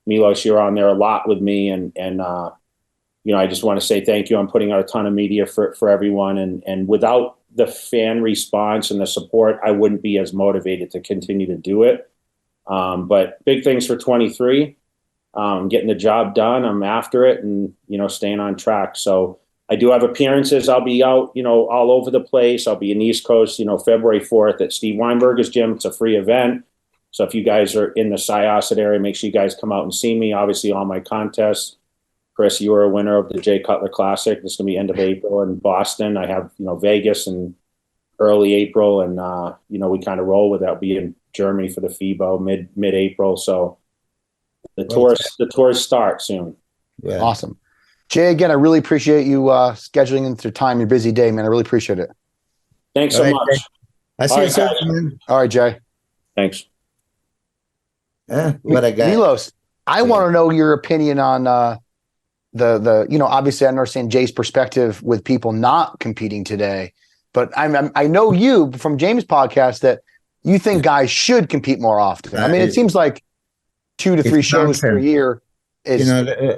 Milos, you're on there a lot with me, and I just want to say thank you. I'm putting out a ton of media for everyone, and without the fan response and the support, I wouldn't be as motivated to continue to do it. But big things for 23. Getting the job done. I'm after it, and staying on track. So I do have appearances. I'll be out, all over the place. I'll be in the East Coast, February 4th at Steve Weinberger's gym. It's a free event. So if you guys are in the Syosset area, make sure you guys come out and see me. Obviously, all my contests. Chris, you were a winner of the Jay Cutler Classic. This is going to be end of April in Boston. I have, Vegas in early April, and, we kind of roll with that. I'll be in Germany for the FIBO mid-April. So the tours start soon. Yeah. Awesome. Jay, again, I really appreciate you scheduling into time, your busy day, man. I really appreciate it. Thanks so much. I see you soon. All right, Jay. Thanks. What I got. Milos, I want to know your opinion on the obviously I understand Jay's perspective with people not competing today, but I know you from James' podcast that you think guys should compete more often. It seems like 2 to 3 shows per year is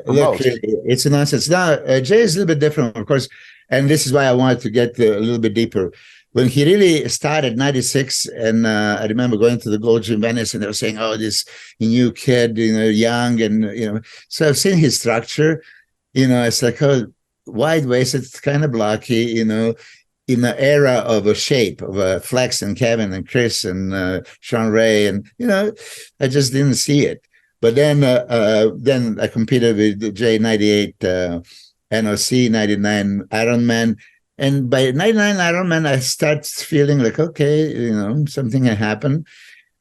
look, it's a nonsense. Now, Jay is a little bit different, of course, and this is why I wanted to get a little bit deeper. When he really started 96, and I remember going to the Gold Gym Venice, and they were saying, "Oh, this new kid, young," and So I've seen his structure. It's like wide waisted, kind of blocky. In the era of a shape of Flex and Kevin and Chris and Sean Ray, and I just didn't see it. But then I competed with the J98 NOC 99 Ironman. And by 99 Ironman, I start feeling like, okay, something had happened.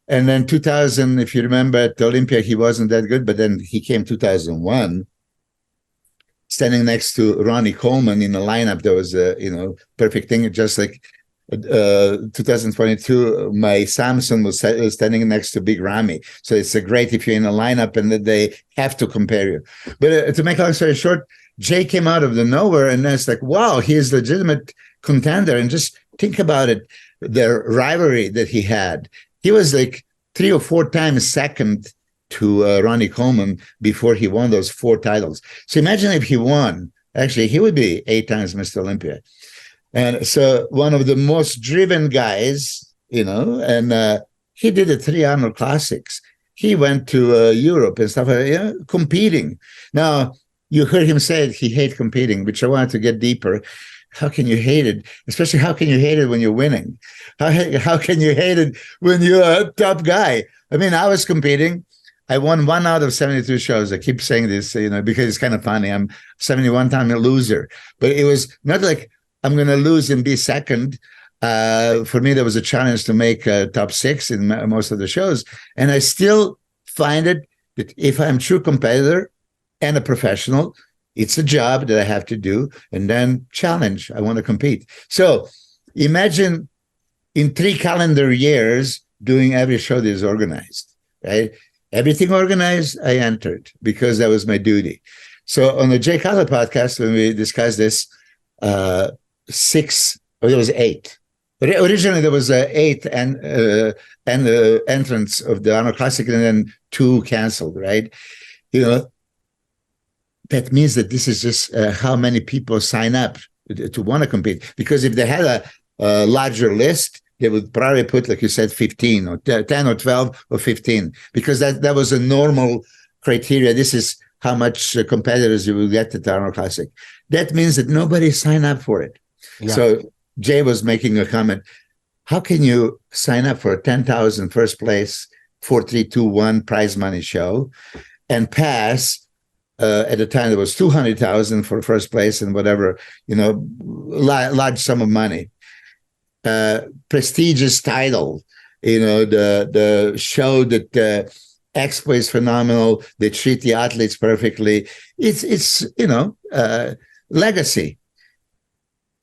And then 2000, if you remember, at Olympia, he wasn't that good. But then he came 2001, standing next to Ronnie Coleman in the lineup. That was a perfect thing. Just like 2022, my Samson was standing next to Big Ramy. So it's great if you're in a lineup and that they have to compare you. But to make a long story short, Jay came out of the nowhere, and it's like, wow, he is a legitimate contender. And just think about it, the rivalry that he had. He was like 3 or 4 times second to Ronnie Coleman before he won those 4 titles. So imagine if he won. Actually, he would be 8 times Mr. Olympia. And so one of the most driven guys, and he did the 3 Arnold Classics. He went to Europe and stuff like that, competing. Now, you heard him say he hates competing, which I wanted to get deeper. How can you hate it? Especially, how can you hate it when you're winning? How can you hate it when you're a top guy? I was competing. I won 1 out of 72 shows. I keep saying this, because it's kind of funny. I'm 71 time a loser. But it was not like I'm going to lose and be second. For me, there was a challenge to make top 6 in most of the shows. And I still find it that if I'm a true competitor and a professional, it's a job that I have to do. And then challenge, I want to compete. So imagine in 3 calendar years doing every show that is organized, right? Everything organized, I entered because that was my duty. So on the Jay Cutler podcast, when we discussed this, 6, or there was 8. But originally there was 8 and the entrance of the Arnold Classic, and then 2 canceled, right? That means that this is just how many people sign up to want to compete. Because if they had a larger list, they would probably put, like you said, 15 or 10 or 12 or 15, because that was a normal criteria. This is how much competitors you will get at the Arnold Classic. That means that nobody signed up for it. Yeah. So Jay was making a comment. How can you sign up for a 10,000 first place 4-3-2-1 prize money show and pass? At the time, there was 200,000 for first place and whatever, large sum of money. Prestigious title, the show that Expo is phenomenal. They treat the athletes perfectly. It's legacy.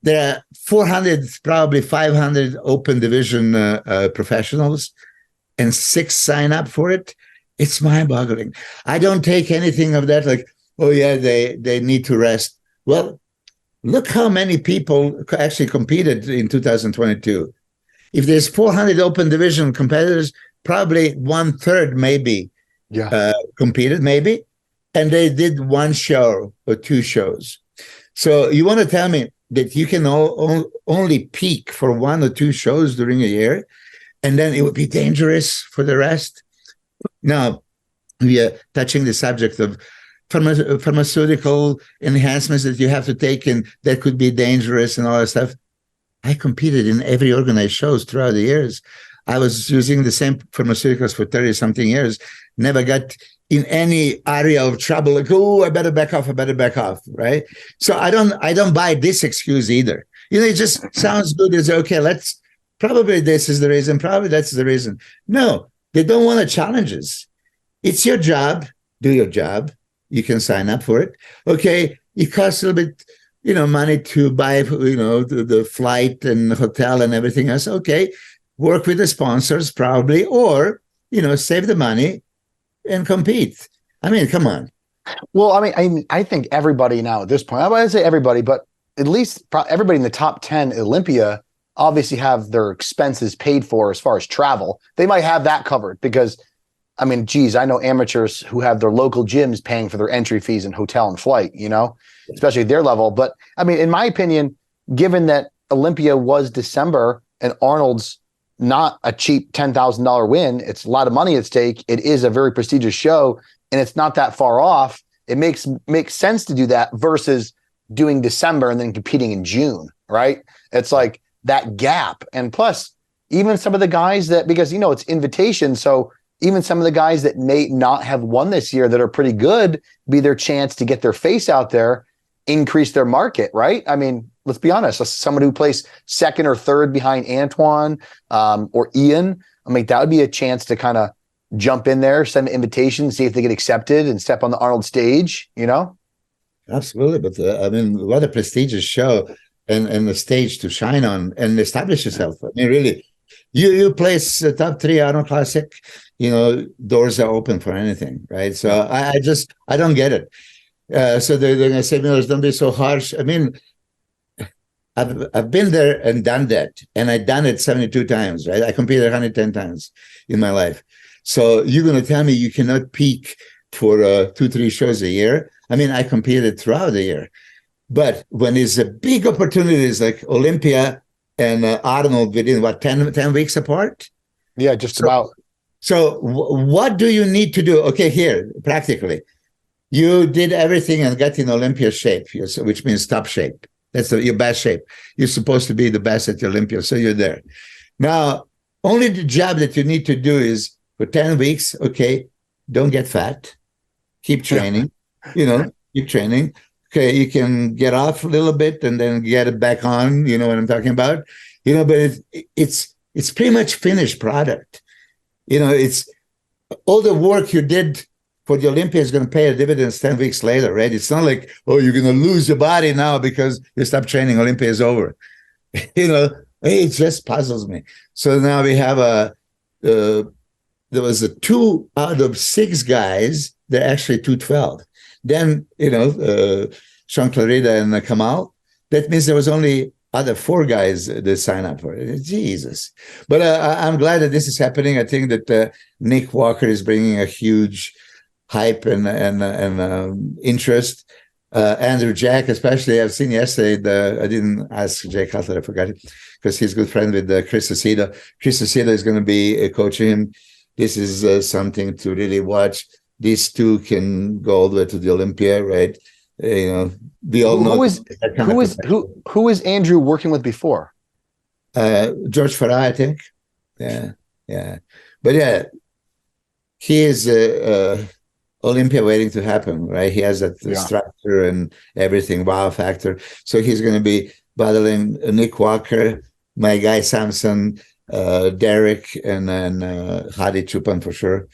there are 400, probably 500 open division professionals, and 6 sign up for it. It's mind-boggling. I don't take anything of that like, oh yeah, they need to rest. Well, look how many people actually competed in 2022. If there's 400 open division competitors, probably 1/3 maybe competed, maybe, and they did 1 show or 2 shows. So you want to tell me that you can only peak for 1 or 2 shows during a year, and then it would be dangerous for the rest? Now, we are touching the subject of pharmaceutical enhancements that you have to take, and that could be dangerous and all that stuff. I competed in every organized shows throughout the years. I was using the same pharmaceuticals for 30-something years, never got in any area of trouble, like, oh, I better back off, right? So I don't buy this excuse either. It just sounds good. It's okay, probably this is the reason, probably that's the reason. No, they don't want the challenges. It's your job, do your job. You can sign up for it. Okay, it costs a little bit, money to buy, the flight and hotel and everything else. Okay, work with the sponsors probably, or, save the money and compete. I mean, come on. Well, I think everybody now at this point, I wouldn't say everybody, but at least everybody in the top 10 Olympia obviously have their expenses paid for as far as travel. They might have that covered because, I know amateurs who have their local gyms paying for their entry fees and hotel and flight, especially at their level. But in my opinion, given that Olympia was December and Arnold's not a cheap $10,000 win, it's a lot of money at stake. It is a very prestigious show and it's not that far off. It makes sense to do that versus doing December and then competing in June, right? It's like that gap. And plus, even some of the guys that, because, it's invitation. So even some of the guys that may not have won this year that are pretty good, be their chance to get their face out there, increase their market, right? Let's be honest, someone who plays second or third behind Antoine or Ian, that would be a chance to kind of jump in there, send an invitation, see if they get accepted and step on the Arnold stage, Absolutely. But what a prestigious show and the stage to shine on and establish yourself. Really, you place the top 3 Arnold Classic, doors are open for anything, right? So I don't get it. So they're going to say, don't be so harsh. I've been there and done that, and I've done it 72 times, right? I competed 110 times in my life. So you're going to tell me you cannot peak for 2-3 shows a year? I competed throughout the year. But when there's a big opportunities like Olympia and Arnold within, 10 weeks apart? Yeah, just about. So what do you need to do? Okay, here, practically. You did everything and got in Olympia shape, which means top shape. That's your best shape. You're supposed to be the best at the Olympia, so you're there. Now, only the job that you need to do is for 10 weeks, okay, don't get fat. Keep training, keep training. Okay, you can get off a little bit and then get it back on, you know what I'm talking about? But it's pretty much finished product. It's all the work you did for the Olympia is going to pay a dividends 10 weeks later, right? It's not like, oh, you're going to lose your body now because you stopped training, Olympia is over. It just puzzles me. So now we have there was 2 out of 6 guys, they're actually 212. Then, Sean Clarida and Kamal, that means there was only other 4 guys that sign up for it. Jesus. But I'm glad that this is happening. I think that Nick Walker is bringing a huge hype and interest. Andrew Jack, especially, I've seen yesterday, I didn't ask Jay Cutler, I forgot it, because he's a good friend with Chris Aceto. Chris Aceto is going to be coaching him. This is something to really watch. These 2 can go all the way to the Olympia, right? We all know who was Andrew working with before? George Farah, I think. Yeah. But yeah, he is Olympia waiting to happen, right? He has that structure and everything, wow factor. So he's going to be battling Nick Walker, my guy Samson, Derek, and then Hadi Chupan for sure.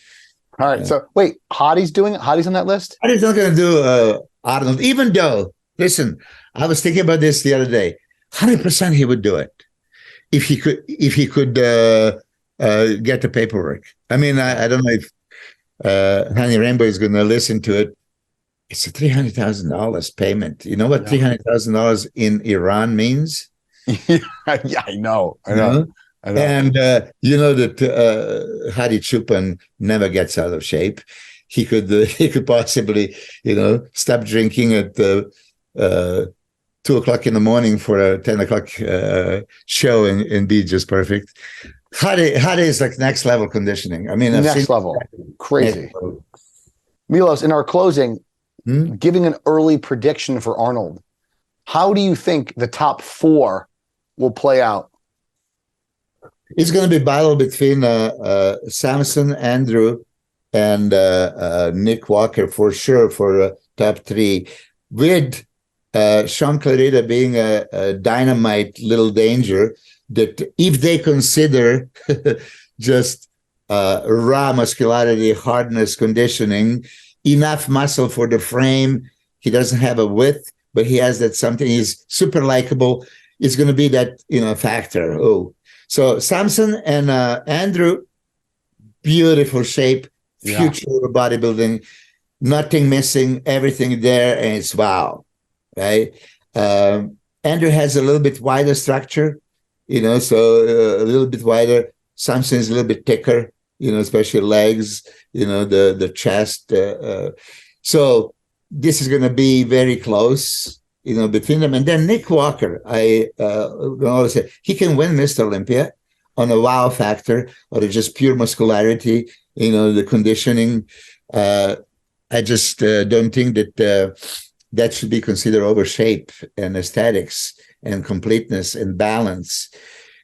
All right. So wait, Hadi's on that list? Hadi's not going to do Arnold, even though, listen, I was thinking about this the other day. 100% he would do it if he could get the paperwork. I mean, I don't know if Honey Rainbow is going to listen to it. It's a $300,000 payment. You know what $300,000 in Iran means? Yeah, I know. I know. And you know that Hadi Chupan never gets out of shape. He could possibly, stop drinking at 2:00 in the morning for a 10:00 show and be just perfect. Hadi is like next level conditioning. I mean, next level, crazy. Next level. Milos, in our closing, giving an early prediction for Arnold, how do you think the top 4 will play out? It's going to be battle between Samson, Andrew, and Nick Walker for sure for top 3, with Sean Clarita being a dynamite little danger. That if they consider just raw muscularity, hardness, conditioning, enough muscle for the frame, he doesn't have a width, but he has that something. He's super likable. It's going to be that factor. So Samson and Andrew, beautiful shape, future bodybuilding, nothing missing, everything there, and it's wow, right? Andrew has a little bit wider structure, so a little bit wider. Samson is a little bit thicker, especially legs, the chest. So this is going to be very close, between them. And then Nick Walker, I always say he can win Mr. Olympia on a wow factor or just pure muscularity, the conditioning. I just don't think that that should be considered over shape and aesthetics and completeness and balance.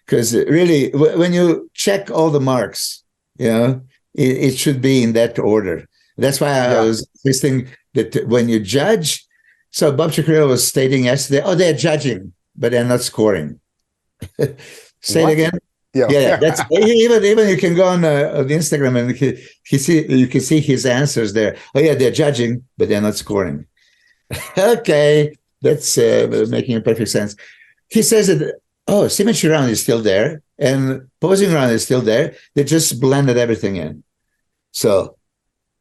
Because really, when you check all the marks, it should be in that order. That's why I was listening that when you judge, so Bob Chikrio was stating yesterday, they're judging, but they're not scoring. Say it again. Yeah. That's even you can go on Instagram and you can see his answers there. They're judging, but they're not scoring. Okay, that's making perfect sense. He says that symmetry round is still there and posing round is still there. They just blended everything in. So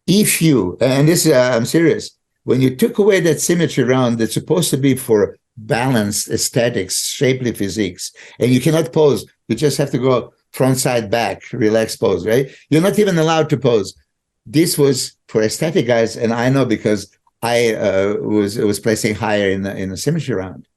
if you, and this I'm serious, when you took away that symmetry round that's supposed to be for balanced aesthetics, shapely physiques, and you cannot pose, you just have to go front, side, back, relaxed pose, right? You're not even allowed to pose. This was for aesthetic guys, and I know because I was placing higher in the symmetry round.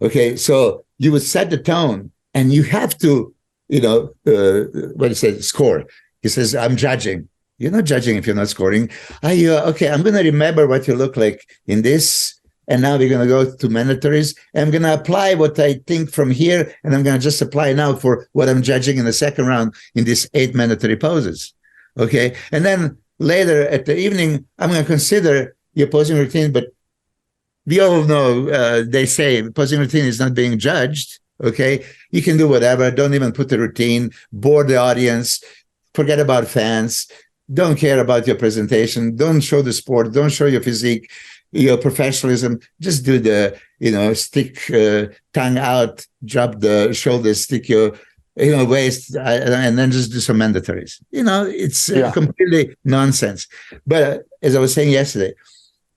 Okay, so you would set the tone, and you have to, what he said, score. He says, I'm judging. You're not judging if you're not scoring. Okay, I'm going to remember what you look like in this, and now we're going to go to mandatories. I'm going to apply what I think from here, and I'm going to just apply now for what I'm judging in the second round in these 8 mandatory poses. Okay, and then later at the evening, I'm going to consider your posing routine, but we all know they say posing routine is not being judged. Okay, you can do whatever. Don't even put the routine. Bore the audience. Forget about fans. Don't care about your presentation. Don't show the sport. Don't show your physique, your professionalism. Just do the, stick tongue out, drop the shoulders, stick your, waist, and then just do some mandatories. It's completely nonsense. But as I was saying yesterday,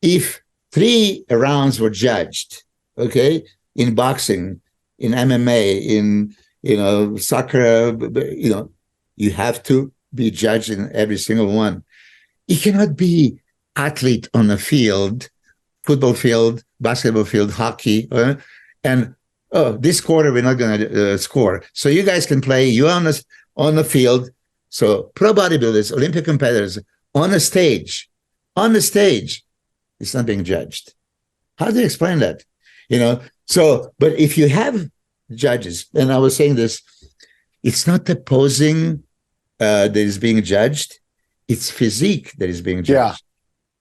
if 3 rounds were judged, okay, in boxing, in MMA, in soccer, you have to be judged in every single one. You cannot be athlete on a field, football field, basketball field, hockey, and this quarter we're not going to score. So you guys can play. You on the field. So pro bodybuilders, Olympic competitors on the stage, it's not being judged. How do you explain that? So, but if you have judges, and I was saying this, it's not the posing that is being judged, it's physique that is being judged.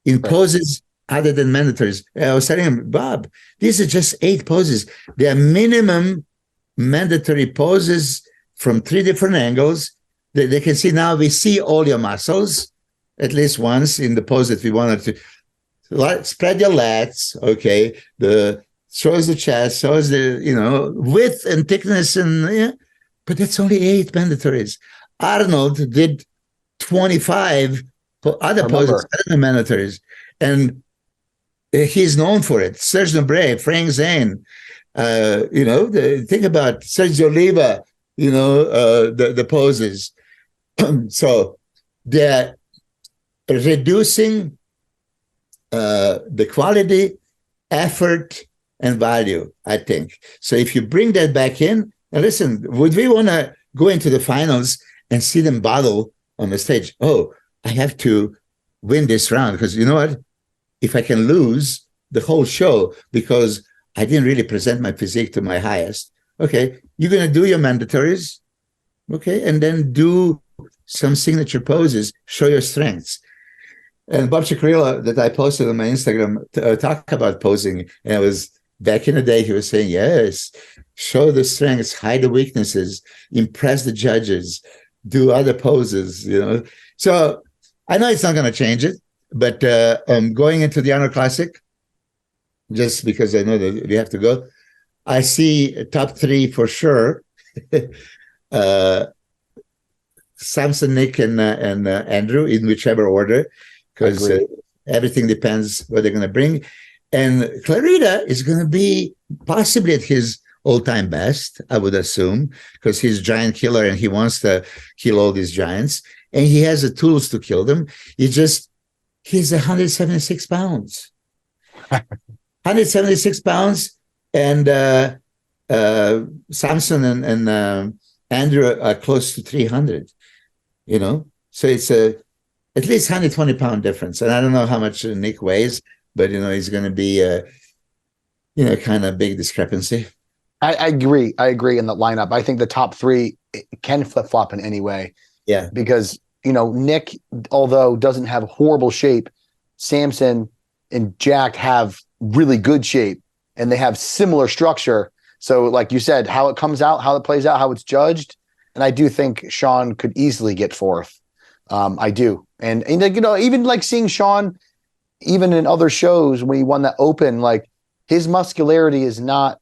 In poses other than mandatories. I was telling him, Bob, these are just 8 poses. They are minimum mandatory poses from 3 different angles. They can see now, we see all your muscles, at least once in the pose that we wanted to. Spread your lats, okay? The shows the chest, shows the, width and thickness, and yeah, but that's only 8 mandatories. Arnold did 25 other poses, other mandatories, and he's known for it. Serge Nobret, Frank Zane, think about Sergio Oliva, the poses. So they're reducing the quality, effort, and value, I think. So if you bring that back in, and listen, would we want to go into the finals and see them battle on the stage? Oh, I have to win this round because you know what? If I can lose the whole show because I didn't really present my physique to my highest, okay, you're going to do your mandatories, okay, and then do some signature poses, show your strengths. And Bob Cicarilla, that I posted on my Instagram, talk about posing, and it was back in the day, he was saying, yes, show the strengths, hide the weaknesses, impress the judges, do other poses, So I know it's not going to change it, but going into the Arnold Classic, just because I know that we have to go, I see top 3 for sure. Samson, Nick, and Andrew, in whichever order, because everything depends what they're going to bring. And Clarida is going to be possibly at his all-time best, I would assume, because he's a giant killer and he wants to kill all these giants. And he has the tools to kill them. He's 176 pounds. 176 pounds. And Samson and Andrew are close to 300, So it's at least 120-pound difference. And I don't know how much Nick weighs, but, he's going to be kind of big discrepancy. I agree. I agree in the lineup. I think the top 3 can flip-flop in any way. Yeah. Because, Nick, although doesn't have horrible shape, Samson and Jack have really good shape and they have similar structure. So like you said, how it comes out, how it plays out, how it's judged. And I do think Sean could easily get 4th. I do. And even like seeing Sean, even in other shows when he won that Open, like his muscularity is not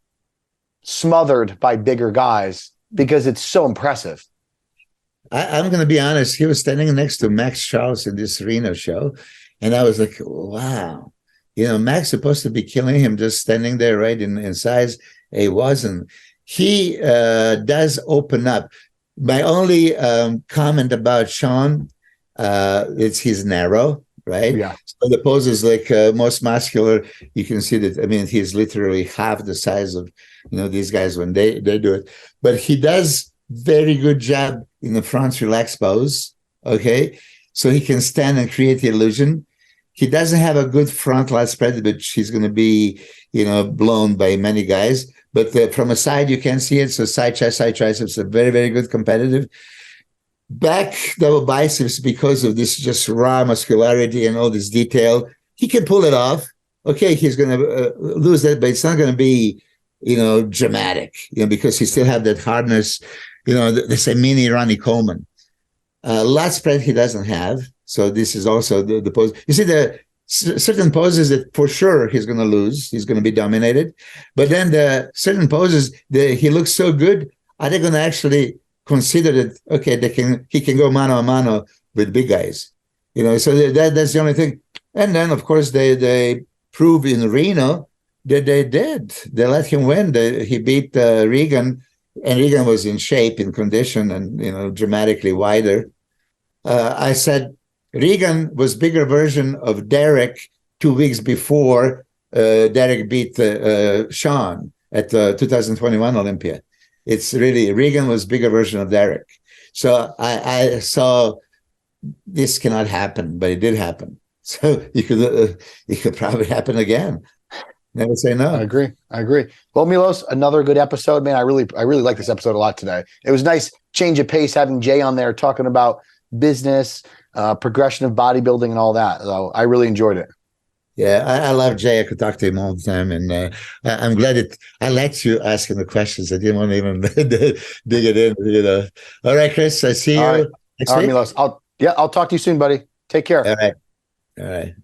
smothered by bigger guys because it's so impressive. I'm going to be honest. He was standing next to Max Charles in this Reno show. And I was like, wow, Max supposed to be killing him just standing there right in size. He wasn't. He does open up. My only comment about Sean, it's he's narrow, right? Yeah. So the pose is like most muscular. You can see that. I mean, he's literally half the size of, these guys when they do it. But he does very good job in the front relaxed pose. Okay. So he can stand and create the illusion. He doesn't have a good front lat spread, but he's going to be, blown by many guys. But from a side, you can see it. So side chest, side triceps are very, very good competitive. Back double biceps, because of this just raw muscularity and all this detail, he can pull it off. Okay, he's going to lose that, but it's not going to be, dramatic, because he still have that hardness, they say mini Ronnie Coleman. Lat spread he doesn't have. So this is also the pose. You see the certain poses that for sure he's going to lose. He's going to be dominated. But then the certain poses that he looks so good, are they going to actually consider that, okay, he can go mano a mano with big guys? So that's the only thing. And then, of course, they prove in Reno that they did. They let him win. He beat Regan, and Regan was in shape, in condition, and, dramatically wider. I said, Regan was bigger version of Derek 2 weeks before Derek beat Sean at the 2021 Olympia. It's really, Regan was bigger version of Derek. So I saw this cannot happen, but it did happen. So it could probably happen again. Never say no. I agree. Well, Milos, another good episode, man. I really like this episode a lot today. It was nice change of pace having Jay on there talking about business, progression of bodybuilding and all that. So I really enjoyed it. Yeah, I love Jay. I could talk to him all the time, and I'm glad I let you ask him the questions. I didn't want to even dig it in. All right, Chris. I see you next week. Milos. I'll talk to you soon, buddy. Take care. All right.